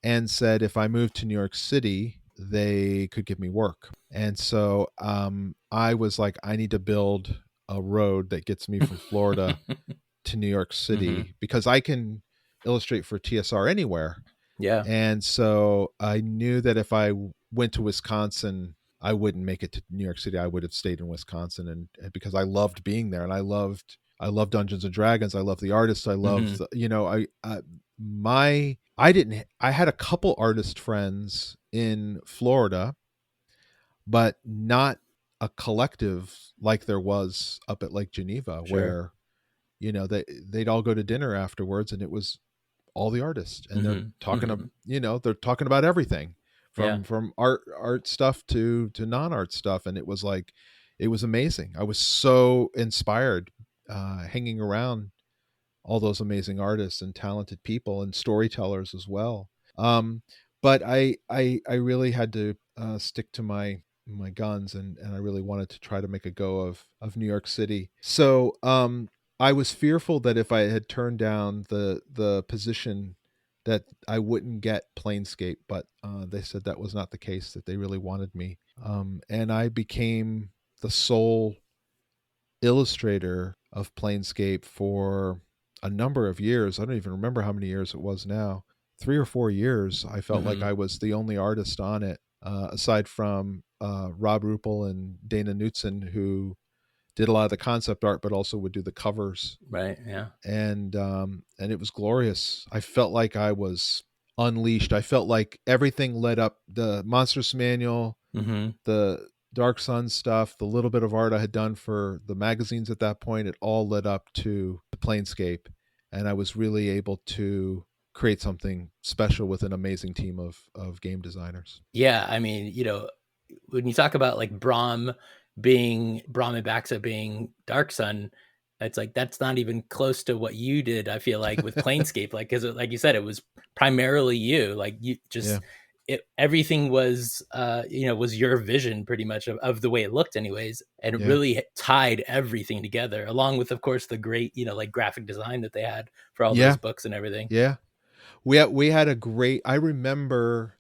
and said if I moved to New York City, they could give me work. And so I was like, I need to build a road that gets me from Florida to New York Mm-hmm. City because I can illustrate for TSR anywhere. Yeah. And so I knew that if I went to Wisconsin, I wouldn't make it to New York City. I would have stayed in Wisconsin, and because I loved being there, and I loved Dungeons and Dragons. I love the artists. I Mm-hmm. love I didn't I had a couple artist friends in Florida, but not a collective like there was up at Lake Geneva, Sure. where they'd all go to dinner afterwards, and it was all the artists, and they're Mm-hmm. talking Mm-hmm. they're talking about everything Yeah. from art stuff to non-art stuff, and it was like it was amazing. I was so inspired hanging around all those amazing artists and talented people and storytellers as well. Um, but I really had to stick to my guns, and I really wanted to try to make a go of New York City. So I was fearful that if I had turned down the position that I wouldn't get Planescape, but they said that was not the case, that they really wanted me. And I became the sole illustrator of Planescape for a number of years. I don't even remember how many years it was now. 3 or 4 years. I felt like Mm-hmm. I was the only artist on it, aside from Rob Rupel and Dana Knutson, who did a lot of the concept art, but also would do the covers. Right. Yeah. And it was glorious. I felt like I was unleashed. I felt like everything led up, the Monstrous Manual, Mm-hmm. the Dark Sun stuff, the little bit of art I had done for the magazines at that point, it all led up to the Planescape. And I was really able to create something special with an amazing team of game designers. Yeah. I mean, when you talk about like Brahm and Baxa being Dark Sun, it's like that's not even close to what you did. I feel like with Planescape, like because like you said, it was primarily you. Like you Yeah. just everything was was your vision pretty much of the way it looked, anyways, and it Yeah. really tied everything together, along with, of course, the great like graphic design that they had for all those Yeah. books and everything. Yeah. We had a great, I remember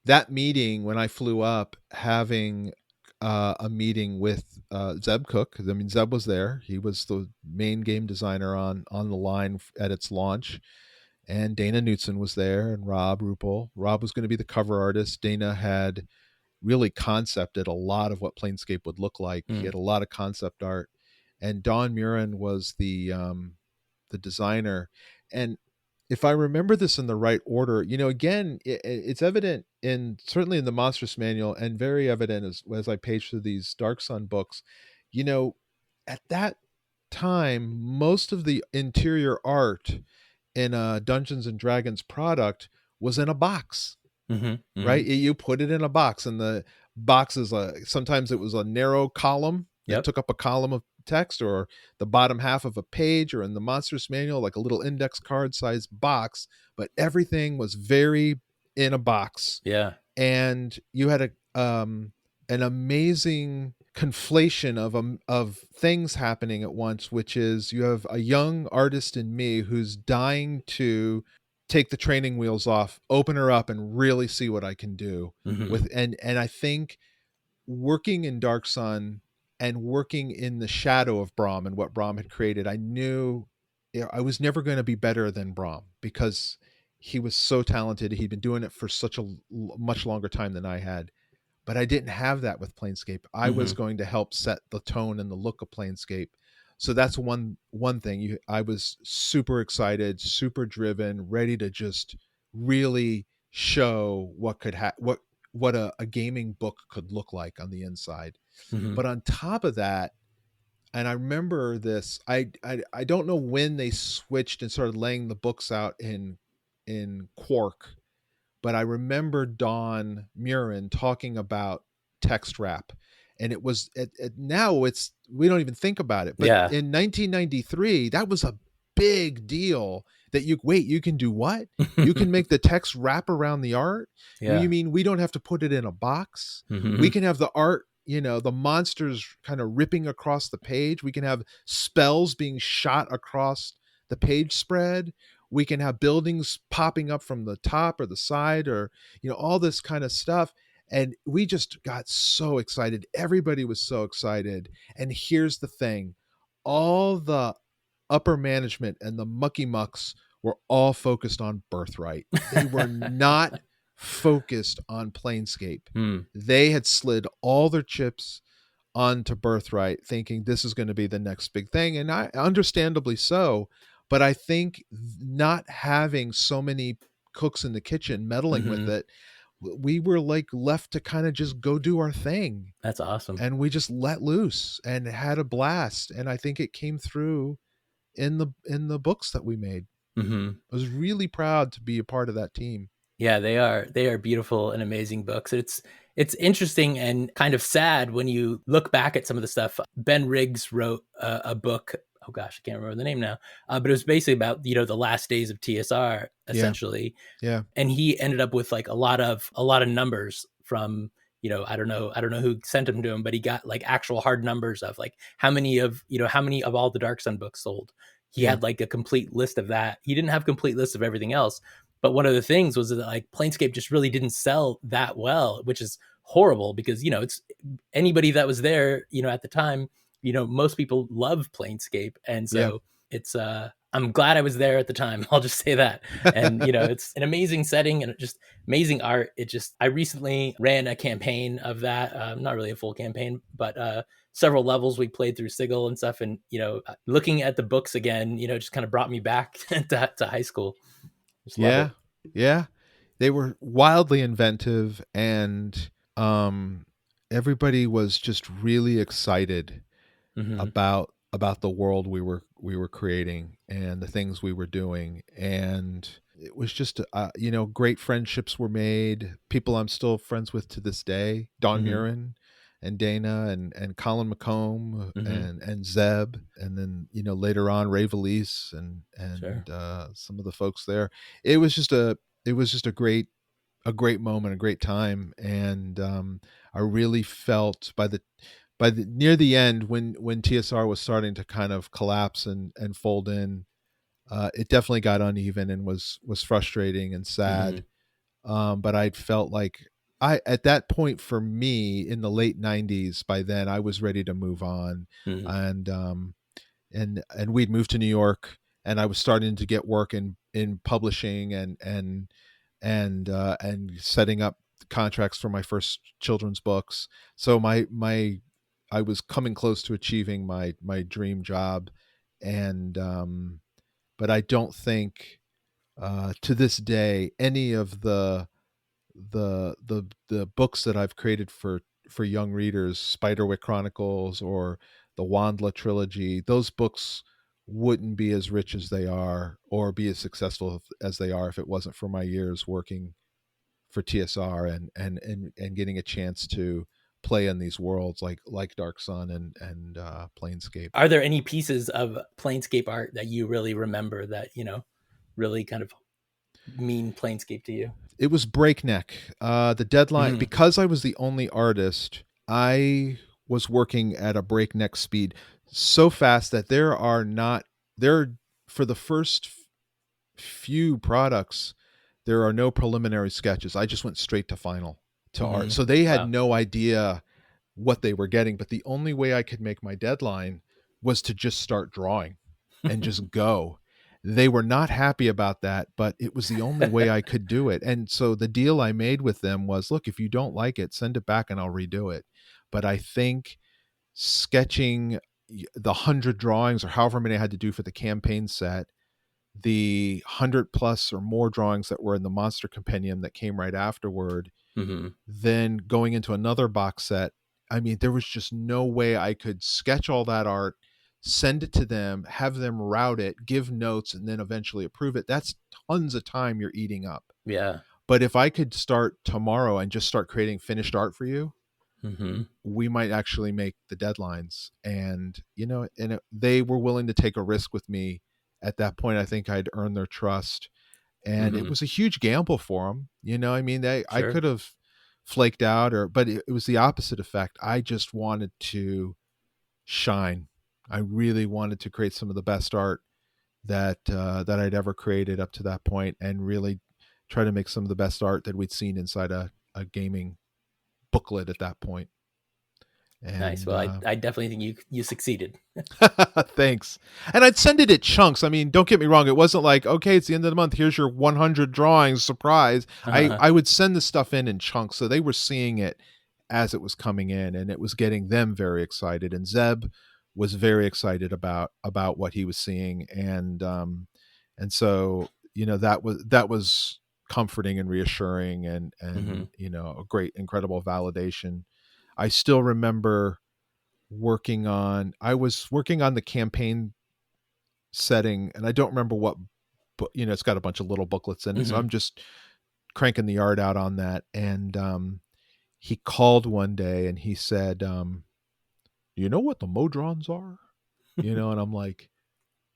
that meeting when I flew up, having a meeting with Zeb Cook. I mean, Zeb was there. He was the main game designer on the line at its launch, and Dana Knutson was there, and Rob Rupel. Rob was going to be the cover artist. Dana had really concepted a lot of what Planescape would look like. He Mm. had a lot of concept art, and Don Murin was the designer. And if I remember this in the right order, again, it's evident in certainly in the Monstrous Manual, and very evident as I page through these Dark Sun books. You know, at that time, most of the interior art in a Dungeons and Dragons product was in a box, Mm-hmm. Mm-hmm. right? You put it in a box, and the box is sometimes it was a narrow column that Yep. took up a column of text, or the bottom half of a page, or in the Monstrous Manual, like a little index card size box, but everything was very in a box. Yeah. And you had an amazing conflation of things happening at once, which is you have a young artist in me who's dying to take the training wheels off, open her up, and really see what I can do Mm-hmm. with. And I think working in Dark Sun and working in the shadow of Brahm and what Brahm had created, I knew I was never going to be better than Brahm, because he was so talented. He'd been doing it for such a much longer time than I had. But I didn't have that with Planescape. I was Mm-hmm. going to help set the tone and the look of Planescape. So that's one thing. I was super excited, super driven, ready to just really show what could what a gaming book could look like on the inside. Mm-hmm. But on top of that, and I remember this, I don't know when they switched and started laying the books out in Quark, but I remember Don Murin talking about text wrap, and it was now it's we don't even think about it, but Yeah. in 1993 that was a big deal. That you can do what? You can make the text wrap around the art. Yeah. You mean we don't have to put it in a box? Mm-hmm. We can have the art the monsters kind of ripping across the page. We can have spells being shot across the page spread. We can have buildings popping up from the top or the side, or all this kind of stuff. And we just got so excited. Everybody was so excited. And here's the thing: all the upper management and the mucky mucks were all focused on Birthright. They were not focused on Planescape. Hmm. They had slid all their chips onto Birthright, thinking this is going to be the next big thing, and I understandably so. But I think not having so many cooks in the kitchen meddling with Hmm. it, we were like left to kind of just go do our thing, That's awesome. and we just let loose and had a blast. And I think it came through in the books that we made. Hmm. I was really proud to be a part of that team. Yeah, they are beautiful and amazing books. It's interesting and kind of sad when you look back at some of the stuff. Ben Riggs wrote a book. Oh gosh, I can't remember the name now. But it was basically about the last days of TSR Yeah, essentially, yeah, and he ended up with like a lot of numbers from I don't know who sent them to him, but he got like actual hard numbers of like how many of all the Dark Sun books sold. He yeah, had like a complete list of that. He didn't have complete lists of everything else, but one of the things was that like Planescape just really didn't sell that well, which is horrible because it's anybody that was there at the time. Most people love Planescape, and yeah. so it's I'm glad I was there at the time. I'll just say that. And it's an amazing setting and just amazing art. I recently ran a campaign of that, not really a full campaign, but several levels we played through Sigil and stuff. And looking at the books again, just kind of brought me back to high school. Just love it. Yeah, yeah. They were wildly inventive, and everybody was just really excited Hmm. about the world we were creating and the things we were doing. And it was just great friendships were made. People I'm still friends with to this day: Don Hmm. Murin and Dana and Colin McComb Hmm. and Zeb, and then later on Ray Valise Sure. and some of the folks there. It was just a great moment, a great time. And I really felt by the near the end, when TSR was starting to kind of collapse and fold in, it definitely got uneven and was frustrating and Hmm. sad. But I felt like at that point, for me, in the late '90s, by then I was ready to move on. Hmm. And um, and and we'd moved to New York, and I was starting to get work in publishing and setting up contracts for my first children's books. So my I was coming close to achieving my dream job. And but I don't think, to this day, any of the books that I've created for young readers, Spiderwick Chronicles or the Wandla trilogy, those books wouldn't be as rich as they are or be as successful as they are if it wasn't for my years working for TSR and getting a chance to play in these worlds like Dark Sun and Planescape. Are there any pieces of Planescape art that you really remember that really kind of mean Planescape to you? It was breakneck. The deadline, Hmm. because I was the only artist, I was working at a breakneck speed, so fast that there for the first few products, there are no preliminary sketches. I just went straight to final, to art. Hmm. So they had Wow. no idea what they were getting, but the only way I could make my deadline was to just start drawing and just go. They were not happy about that, but it was the only way I could do it. And so the deal I made with them was, look, if you don't like it, send it back and I'll redo it. But I think sketching the 100 drawings or however many I had to do for the campaign set, the 100 plus or more drawings that were in the monster compendium that came right afterward, Hmm. then going into another box set, I mean, there was just no way I could sketch all that art, send it to them, have them route it, give notes, and then eventually approve it. That's tons of time you're eating up. Yeah. But if I could start tomorrow and just start creating finished art for you, Hmm. we might actually make the deadlines. And they were willing to take a risk with me. At that point, I think I'd earned their trust, and it Hmm. was a huge gamble for them. I mean, I Sure. could have flaked out, or but it was the opposite effect. I just wanted to shine. I really wanted to create some of the best art that I'd ever created up to that point, and really try to make some of the best art that we'd seen inside a gaming booklet at that point. Nice. And Well, I definitely think you succeeded. thanks. And I'd send it at chunks. I mean, don't get me wrong. It wasn't like, okay, it's the end of the month. Here's your 100 drawings. Surprise. Uh-huh. I would send the stuff in chunks. So they were seeing it as it was coming in, and it was getting them very excited. And Zeb was very excited about what he was seeing. And so, that was comforting and reassuring, Hmm. and, a great, incredible validation. I still remember I was working on the campaign setting, and I don't remember what, but it's got a bunch of little booklets in it. So Hmm. I'm just cranking the art out on that. And he called one day and he said, you know what the Modrons are? And I'm like,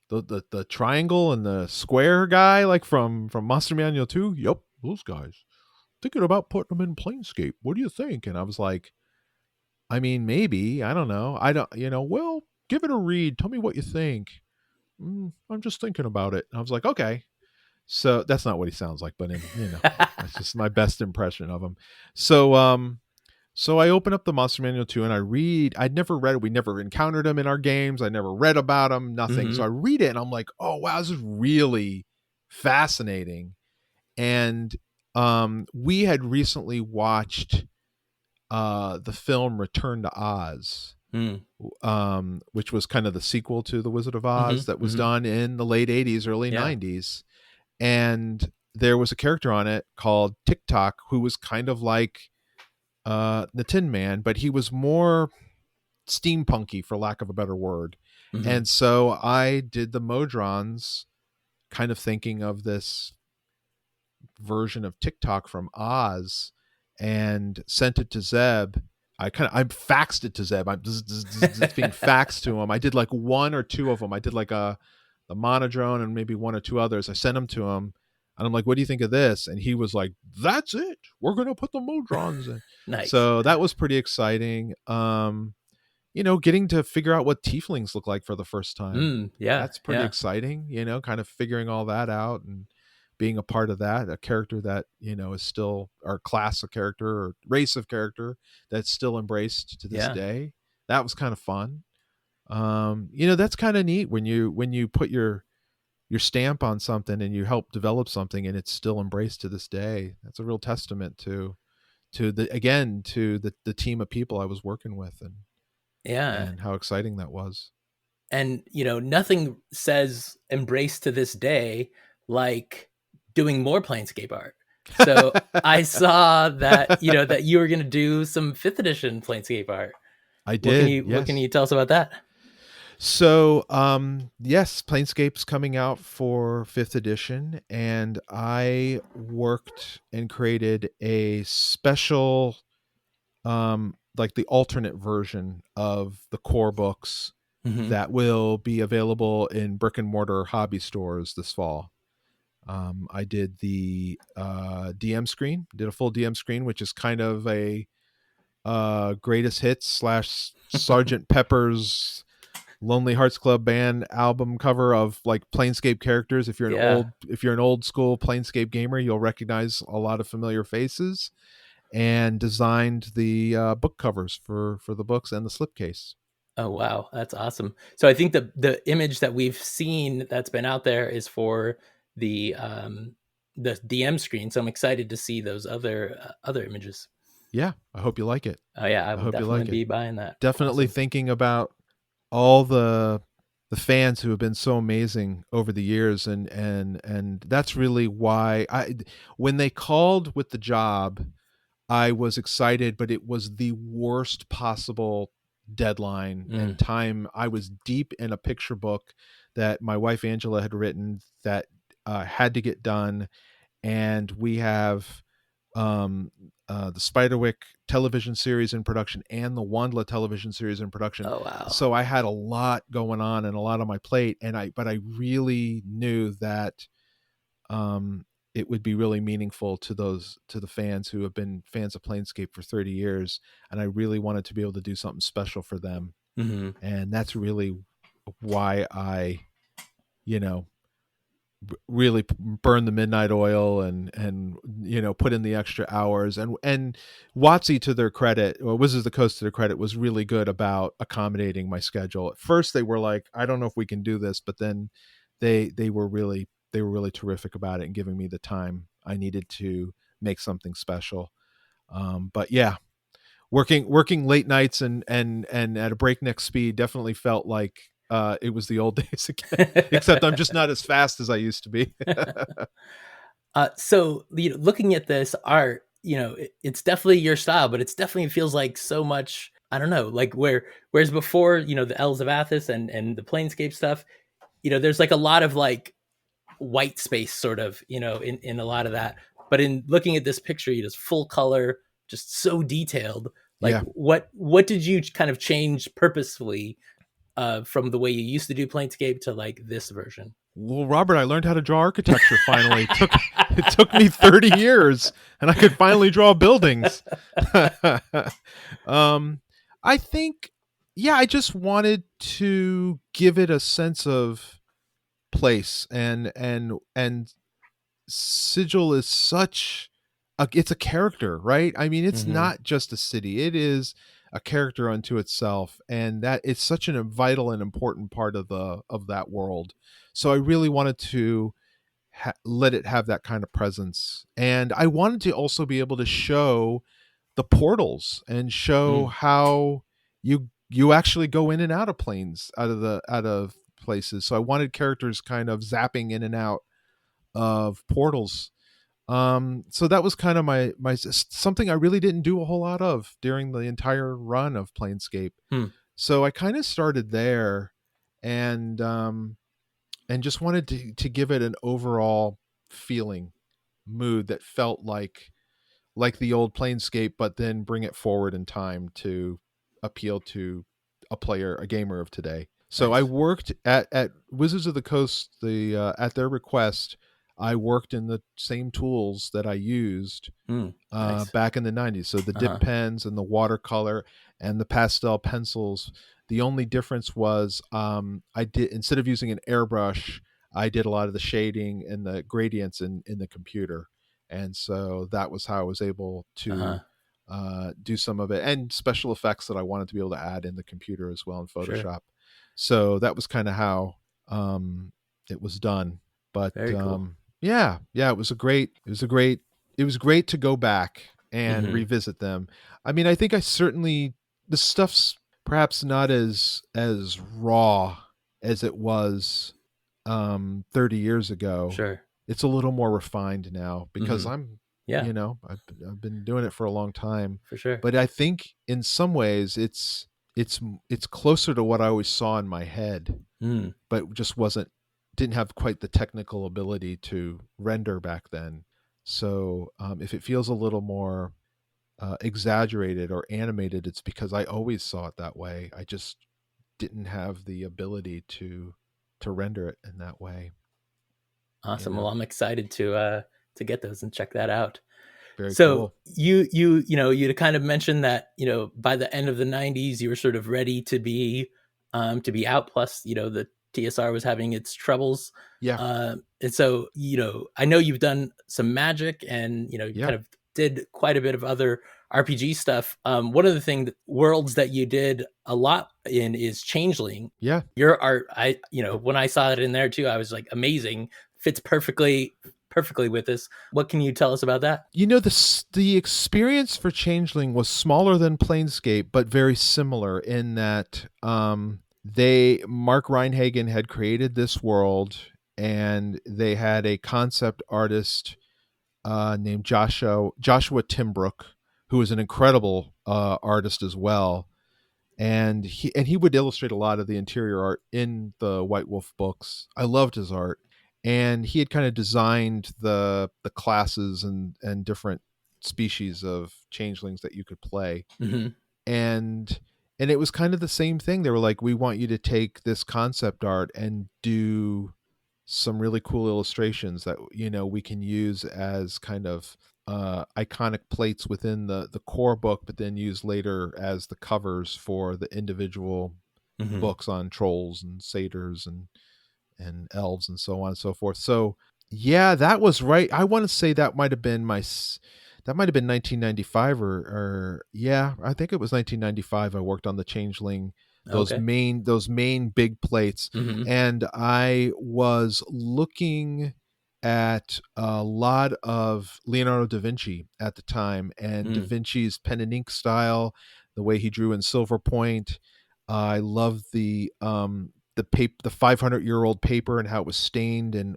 the triangle and the square guy, like from Monster Manual 2? Yep, those guys. Thinking about putting them in Planescape. What do you think? And I was like, I mean, maybe. I don't know. I don't, well, give it a read. Tell me what you think. I'm just thinking about it. And I was like, okay. So that's not what he sounds like, but that's just my best impression of him. So I open up the Monster Manual 2 and I read. I'd never read it. We never encountered him in our games. I never read about him, nothing. So Hmm. I read it and I'm like, oh wow, this is really fascinating. And we had recently watched the film Return to Oz, Mm. which was kind of the sequel to The Wizard of Hmm. Oz, that was Hmm. done in the late 80s, early Yeah. 90s. And there was a character on it called TikTok who was kind of like the Tin Man, but he was more steampunky, for lack of a better word. Hmm. And so I did the Modrons, kind of thinking of this version of TikTok from Oz, and sent it to Zeb. I faxed it to Zeb. It's being faxed to him. I did like one or two of them. I did like the Monodrone and maybe one or two others. I sent them to him, and I'm like, "What do you think of this?" And he was like, "That's it. We're gonna put the Modrons in." Nice. So that was pretty exciting. Getting to figure out what tieflings look like for the first time. Yeah. That's pretty Yeah. exciting, kind of figuring all that out and being a part of that, a character that, is still our class of character or race of character that's still embraced to this Yeah. day. That was kind of fun. That's kind of neat when you put your stamp on something and you help develop something and it's still embraced to this day. That's a real testament to the team of people I was working with, Yeah. and how exciting that was. And nothing says embrace to this day like doing more Planescape art. So I saw that you were going to do some 5th edition Planescape art. I What can did, you yes. tell us about that? So, yes, Planescape's coming out for 5th edition, and I worked and created a special, like the alternate version of the core books Hmm. that will be available in brick and mortar hobby stores this fall. I did the DM screen, did a full DM screen, which is kind of a greatest hits slash Sergeant Pepper's Lonely Hearts Club Band album cover of like Planescape characters. Yeah. If you're an old school Planescape gamer, you'll recognize a lot of familiar faces. And designed the book covers for the books and the slipcase. Oh wow, that's awesome. So I think the image that we've seen that's been out there is for the DM screen. So I'm excited to see those other images. Yeah, I hope you like it. Oh yeah, I I will hope you definitely like it. be buying that. Definitely Awesome. thinking about all the fans who have been so amazing over the years, and that's really why when they called with the job, I was excited, but it was the worst possible deadline and Mm. time. I was deep in a picture book that my wife Angela had written that had to get done, and we have um, the Spiderwick television series in production and the Wandla television series in production. Oh wow. So I had a lot going on and a lot on my plate, but I really knew that it would be really meaningful to the fans who have been fans of Planescape for 30 years, and I really wanted to be able to do something special for them. Hmm. And that's really why I, you know, really burn the midnight oil and put in the extra hours. And WotC, to their credit, or Wizards of the Coast to their credit, was really good about accommodating my schedule. At first they were like, I don't know if we can do this, but then they were really terrific about it and giving me the time I needed to make something special. But yeah, working late nights and at a breakneck speed definitely felt like it was the old days again. Except I'm just not as fast as I used to be. So looking at this art, it's definitely your style, but it's definitely feels like so much. I don't know, like whereas before, the Elves of Athos and the Planescape stuff, there's like a lot of like white space sort of, in a lot of that. But in looking at this picture, it's full color, just so detailed. Like Yeah. what did you kind of change purposefully from the way you used to do Planescape to like this version? Well, Robert, I learned how to draw architecture finally. It took me 30 years, and I could finally draw buildings. um, I think, yeah, I just wanted to give it a sense of place, and Sigil is such it's a character, right? I mean, it's Hmm. not just a city. It is a character unto itself, and that it's such a vital and important part of that world. So I really wanted to let it have that kind of presence, and I wanted to also be able to show the portals and show Mm. how you actually go in and out of planes, out of places. So I wanted characters kind of zapping in and out of portals. So that was kind of my something I really didn't do a whole lot of during the entire run of Planescape. Hmm. So I kind of started there, and just wanted to give it an overall feeling, mood that felt like the old Planescape, but then bring it forward in time to appeal to a gamer of today. So I Nice. worked at Wizards of the Coast. At their request, I worked in the same tools that I used Mm. Nice. back in the 90s. So the dip Uh-huh. pens and the watercolor and the pastel pencils. The only difference was I did, instead of using an airbrush, I did a lot of the shading and the gradients in the computer. And so that was how I was able to Uh-huh. do some of it, and special effects that I wanted to be able to add in the computer as well in Sure. Photoshop. So that was kind of how it was done. But Very cool. yeah, it was great to go back and Hmm. revisit them. I mean, I think I certainly, the stuff's perhaps not as raw as it was 30 years ago. Sure. It's a little more refined now because Hmm. Yeah, I've been doing it for a long time. for sure. But I think in some ways it's closer to what I always saw in my head, Mm. but just didn't have quite the technical ability to render back then. So if it feels a little more exaggerated or animated, it's because I always saw it that way. I just didn't have the ability to render it in that way. You Awesome. Well, know, I'm excited to get those and check that out. very So cool. you kind of mentioned that by the end of the '90s you were sort of ready to be out. Plus, the TSR was having its troubles, Yeah, and so I know you've done some Magic, and you yeah, kind of did quite a bit of other RPG stuff. One of the worlds that you did a lot in is Changeling. yeah. Your art, when I saw it in there too, I was like, amazing, fits perfectly with this. What can you tell us about that? The experience for Changeling was smaller than Planescape, but very similar in that they Mark Reinhagen had created this world, and they had a concept artist named Joshua Timbrook, who was an incredible artist as well, and he would illustrate a lot of the interior art in the White Wolf books. I loved his art, and he had kind of designed the classes and different species of changelings that you could play. Hmm. And and it was kind of the same thing. They were like, we want you to take this concept art and do some really cool illustrations that we can use as kind of iconic plates within the core book, but then use later as the covers for the individual Hmm. books on trolls and satyrs and elves and so on and so forth. So yeah, that was right. I want to say that might have been that might have been 1995 or yeah, I think it was 1995. I worked on the Changeling, Okay. those main big plates, Hmm. and I was looking at a lot of Leonardo da Vinci at the time, and da Mm. Vinci's pen and ink style, the way he drew in silver point. I love the paper, the 500-year-old paper, and how it was stained and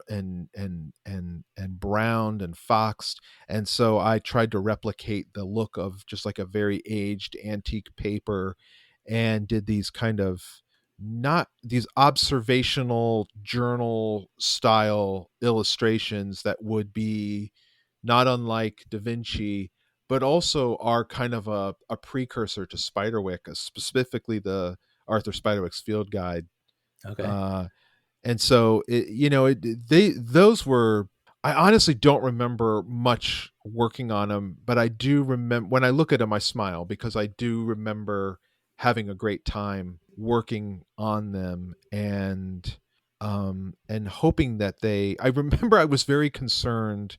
browned and foxed. And so I tried to replicate the look of just like a very aged antique paper, and did these kind of, not these observational journal style illustrations that would be not unlike Da Vinci, but also are kind of a precursor to Spiderwick, specifically the Arthur Spiderwick's Field Guide. Okay. uh, and so they those were, I honestly don't remember much working on them, but I do remember, when I look at them I smile, because I do remember having a great time working on them, and hoping that they, I remember I was very concerned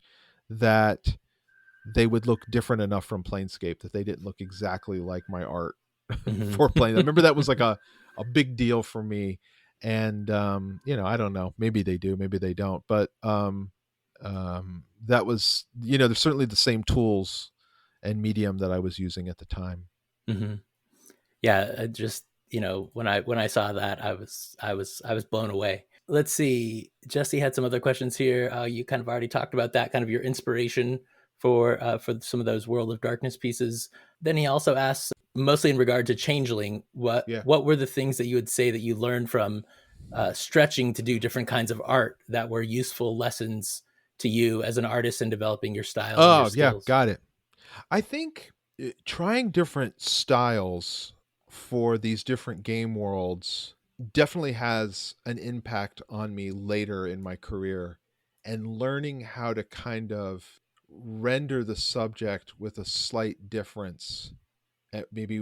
that they would look different enough from Planescape, that they didn't look exactly like my art Hmm. for Plane. I remember that was like a big deal for me. And I don't know. Maybe they do, maybe they don't. But that was, there's certainly the same tools and medium that I was using at the time. Hmm. Yeah, just when I saw that, I was blown away. Let's see. Jesse had some other questions here. You kind of already talked about that, kind of your inspiration for some of those World of Darkness pieces. Then he also asks, mostly in regard to Changeling, what Yeah. what were the things that you would say that you learned from stretching to do different kinds of art that were useful lessons to you as an artist in developing your style and your Oh, yeah, skills? got it. I think trying different styles for these different game worlds definitely has an impact on me later in my career, and learning how to kind of render the subject with a slight difference, maybe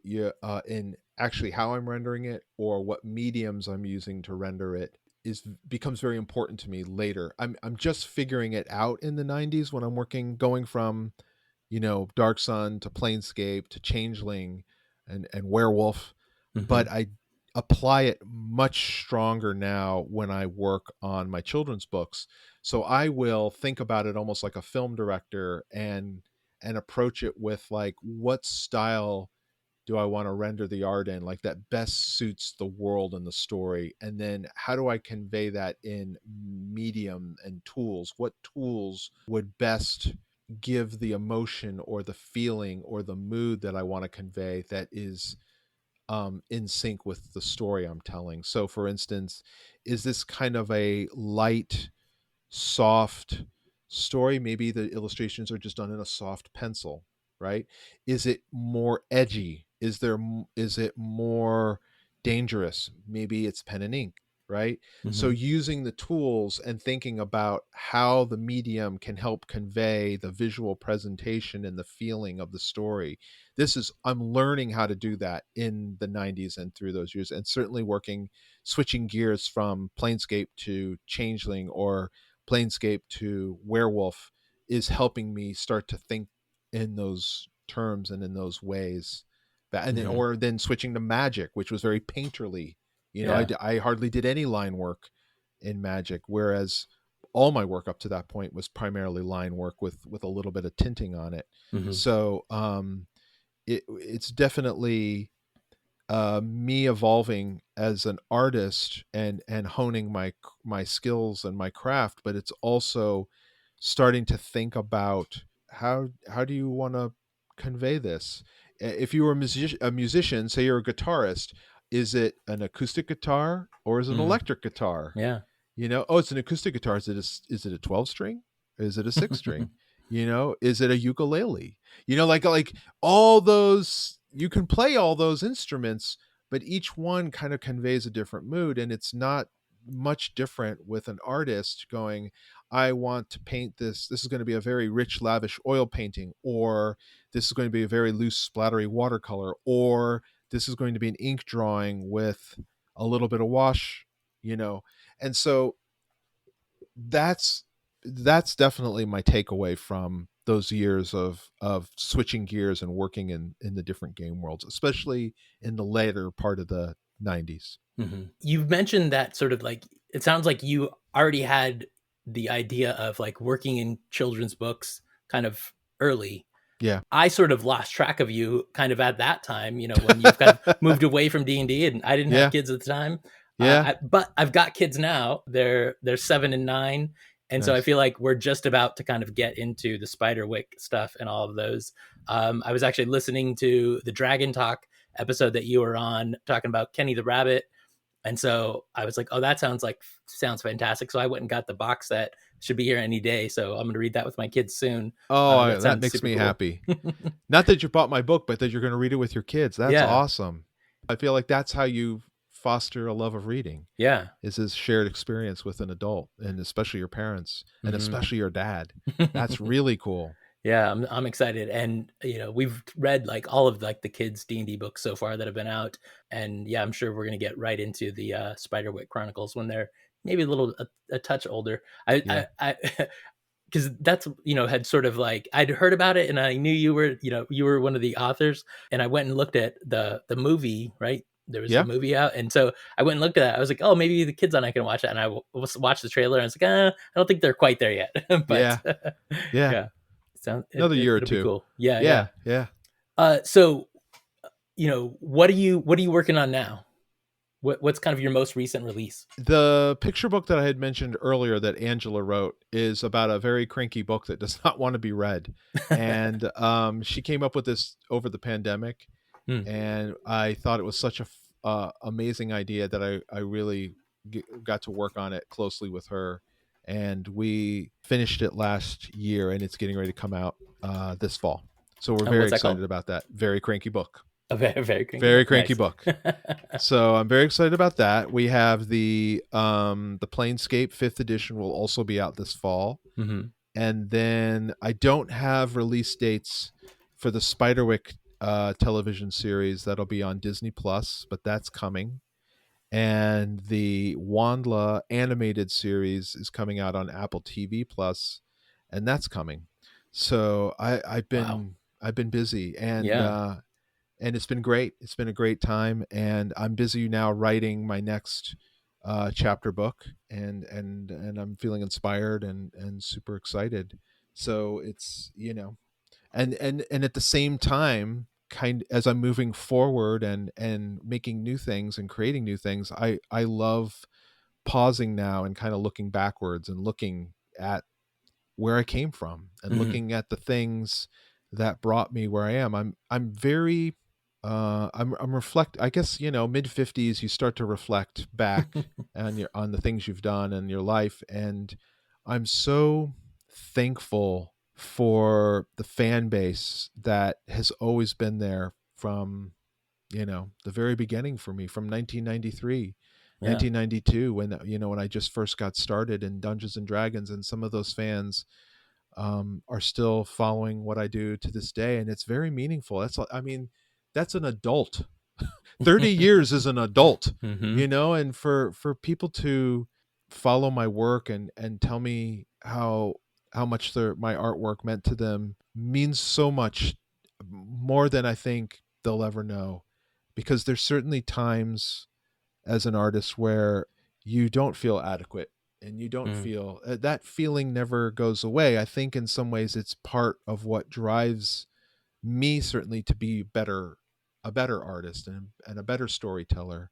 yeah, in actually how I'm rendering it, or what mediums I'm using to render it, is becomes very important to me later. I'm just figuring it out in the 90s when I'm working, going from Dark Sun to Planescape to Changeling and Werewolf, Hmm. but I apply it much stronger now when I work on my children's books. So I will think about it almost like a film director, and approach it with like, what style do I want to render the art in, like that best suits the world and the story, and then how do I convey that in medium and tools? What tools would best give the emotion or the feeling or the mood that I want to convey, that is in sync with the story I'm telling? So for instance, is this kind of a light, soft story? Maybe the illustrations are just done in a soft pencil, right? Is it more edgy? Is it more dangerous? Maybe it's pen and ink, right? So Hmm. using the tools and thinking about how the medium can help convey the visual presentation and the feeling of the story. I'm learning how to do that in the 90s and through those years, and certainly switching gears from Planescape to Changeling, or Planescape to Werewolf, is helping me start to think in those terms and in those ways. Hmm. Or then switching to Magic, which was very painterly. Yeah. I hardly did any line work in Magic, whereas all my work up to that point was primarily line work with a little bit of tinting on it. Hmm. So it's definitely me evolving as an artist, and honing my skills and my craft, but it's also starting to think about how do you want to convey this. If you were a musician, say you're a guitarist, is it an acoustic guitar or is it an Mm. electric guitar? Yeah. Oh, it's an acoustic guitar. Is it a 12 string? Is it a 6 string? Is it a ukulele? Like all those, you can play all those instruments, but each one kind of conveys a different mood, and it's not much different with an artist going, I want to paint this is going to be a very rich lavish oil painting, or this is going to be a very loose splattery watercolor, or this is going to be an ink drawing with a little bit of wash, you know. And so that's definitely my takeaway from those years of switching gears and working in the different game worlds, especially in the later part of the 90s. You've mentioned that sort of like, it sounds like you already had the idea of like working in children's books kind of early. Yeah. I sort of lost track of you kind of at that time, when you've kind of moved away from D&D, and I didn't have Yeah. kids at the time. Yeah. But I've got kids now. They're 7 and 9. And so I Nice. feel like we're just about to kind of get into the Spiderwick stuff and all of those. I was actually listening to the Dragon Talk episode that you were on, talking about Kenny the Rabbit. And so I was like, oh, that sounds fantastic. So I went and got the box set. Should be here any day. So I'm going to read that with my kids soon. That makes me happy. Not that you bought my book, but that you're going to read it with your kids. That's awesome. I feel like that's how you foster a love of reading. Yeah. Is this shared experience with an adult, and especially your parents, and especially your dad. That's really cool. Yeah, I'm excited. And we've read like all of like the kids D&D books so far that have been out. And yeah, I'm sure we're going to get right into the Spiderwick Chronicles when they're maybe a touch older. I because that's had sort of like, I'd heard about it and I knew you were one of the authors, and I went and looked at the movie, right? There was a movie out, and so I went and looked at that. I was like, oh, maybe the kids and I can watch that, and I watched the trailer, and I was like, I don't think they're quite there yet. But yeah. Another year or two. Cool. Yeah. So what are you working on now? What's kind of your most recent release? The picture book that I had mentioned earlier that Angela wrote is about a very cranky book that does not want to be read. And she came up with this over the pandemic. And I thought it was such a amazing idea that I really got to work on it closely with her. And we finished it last year, and it's getting ready to come out this fall. So we're very excited about that. Very cranky book. A very cranky book. So I'm very excited about that. We have the Planescape 5th edition will also be out this fall. And then I don't have release dates for the Spiderwick television series that'll be on Disney Plus, but that's coming. And the Wandla animated series is coming out on Apple TV Plus, and that's coming. So I've been busy, and it's been great. It's been a great time, and I'm busy now writing my next chapter book, and I'm feeling inspired and super excited. So it's and at the same time, kind as I'm moving forward and making new things and creating new things, I love pausing now and kind of looking backwards and looking at where I came from and looking at the things that brought me where I am. I'm very I'm I guess mid 50s you start to reflect back on the things you've done in your life, and I'm so thankful for the fan base that has always been there from the very beginning for me, from 1993 1992, when when I just first got started in Dungeons and Dragons, and some of those fans are still following what I do to this day, and it's very meaningful. That's an adult. 30 years is an adult, and for people to follow my work and tell me how much my artwork meant to them means so much more than I think they'll ever know, because there's certainly times as an artist where you don't feel adequate, and you don't feel that feeling never goes away. I think in some ways it's part of what drives me, certainly, to be a better artist and a better storyteller.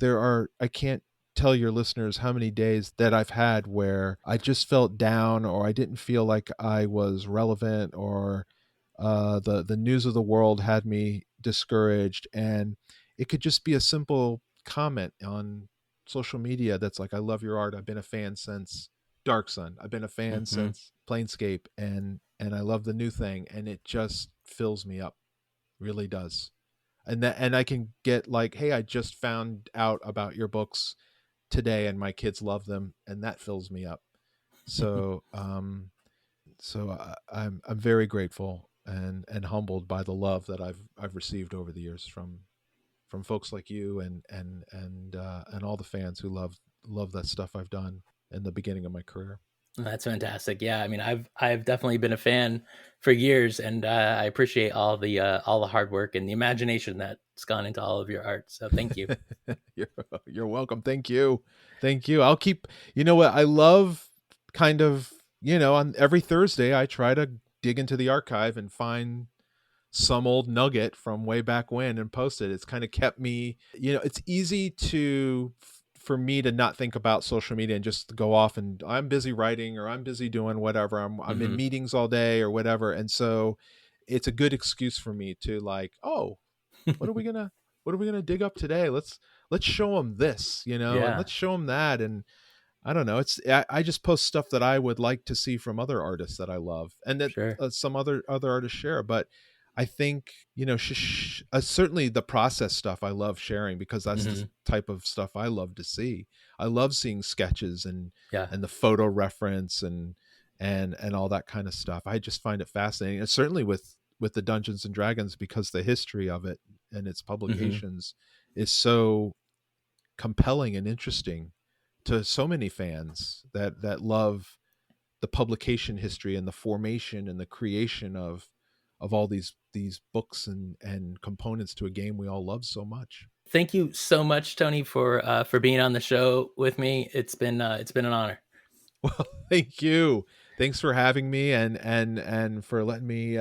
I can't tell your listeners how many days that I've had where I just felt down, or I didn't feel like I was relevant, or the news of the world had me discouraged, and it could just be a simple comment on social media that's like, I love your art, I've been a fan since Dark Sun, I've been a fan since Planescape, and I love the new thing, and it just fills me up, really does. And I can get like, hey, I just found out about your books today, and my kids love them, and that fills me up. So I'm very grateful and humbled by the love that I've received over the years from folks like you and all the fans who love that stuff I've done in the beginning of my career. That's fantastic. Yeah, I mean, I've definitely been a fan for years, and I appreciate all the hard work and the imagination that's gone into all of your art. So thank you. you're, you're welcome. Thank you. Thank you. I'll keep, you know what, I love kind of, on every Thursday, I try to dig into the archive and find some old nugget from way back when and post it. It's kind of kept me, it's easy for me to not think about social media and just go off and I'm busy writing or I'm busy doing whatever. I'm in meetings all day or whatever. And so it's a good excuse for me to like, oh, what are we gonna dig up today? Let's show them this, and Yeah, let's show them that. And I don't know. I just post stuff that I would like to see from other artists that I love, and that sure. some other artists share. But I think certainly the process stuff I love sharing because that's the type of stuff I love to see. I love seeing sketches and Yeah. the photo reference and all that kind of stuff. I just find it fascinating, and certainly with the Dungeons and Dragons, because the history of it and its publications is so compelling and interesting to so many fans that love the publication history and the formation and the creation of all these books and components to a game we all love so much. Thank you so much, Tony, for being on the show with me. It's been an honor. Well, thank you. Thanks for having me and for letting me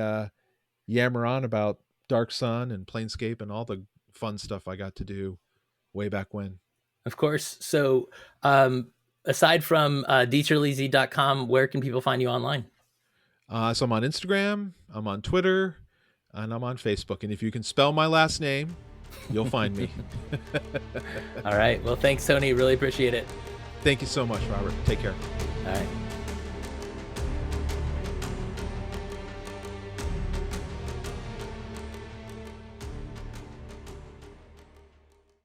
yammer on about Dark Sun and Planescape and all the fun stuff I got to do way back when. Of course. So, aside from DiTerlizzi.com, where can people find you online? So I'm on Instagram, I'm on Twitter, and I'm on Facebook. And if you can spell my last name, you'll find me. All right. Well, thanks, Tony. Really appreciate it. Thank you so much, Robert. Take care. All right.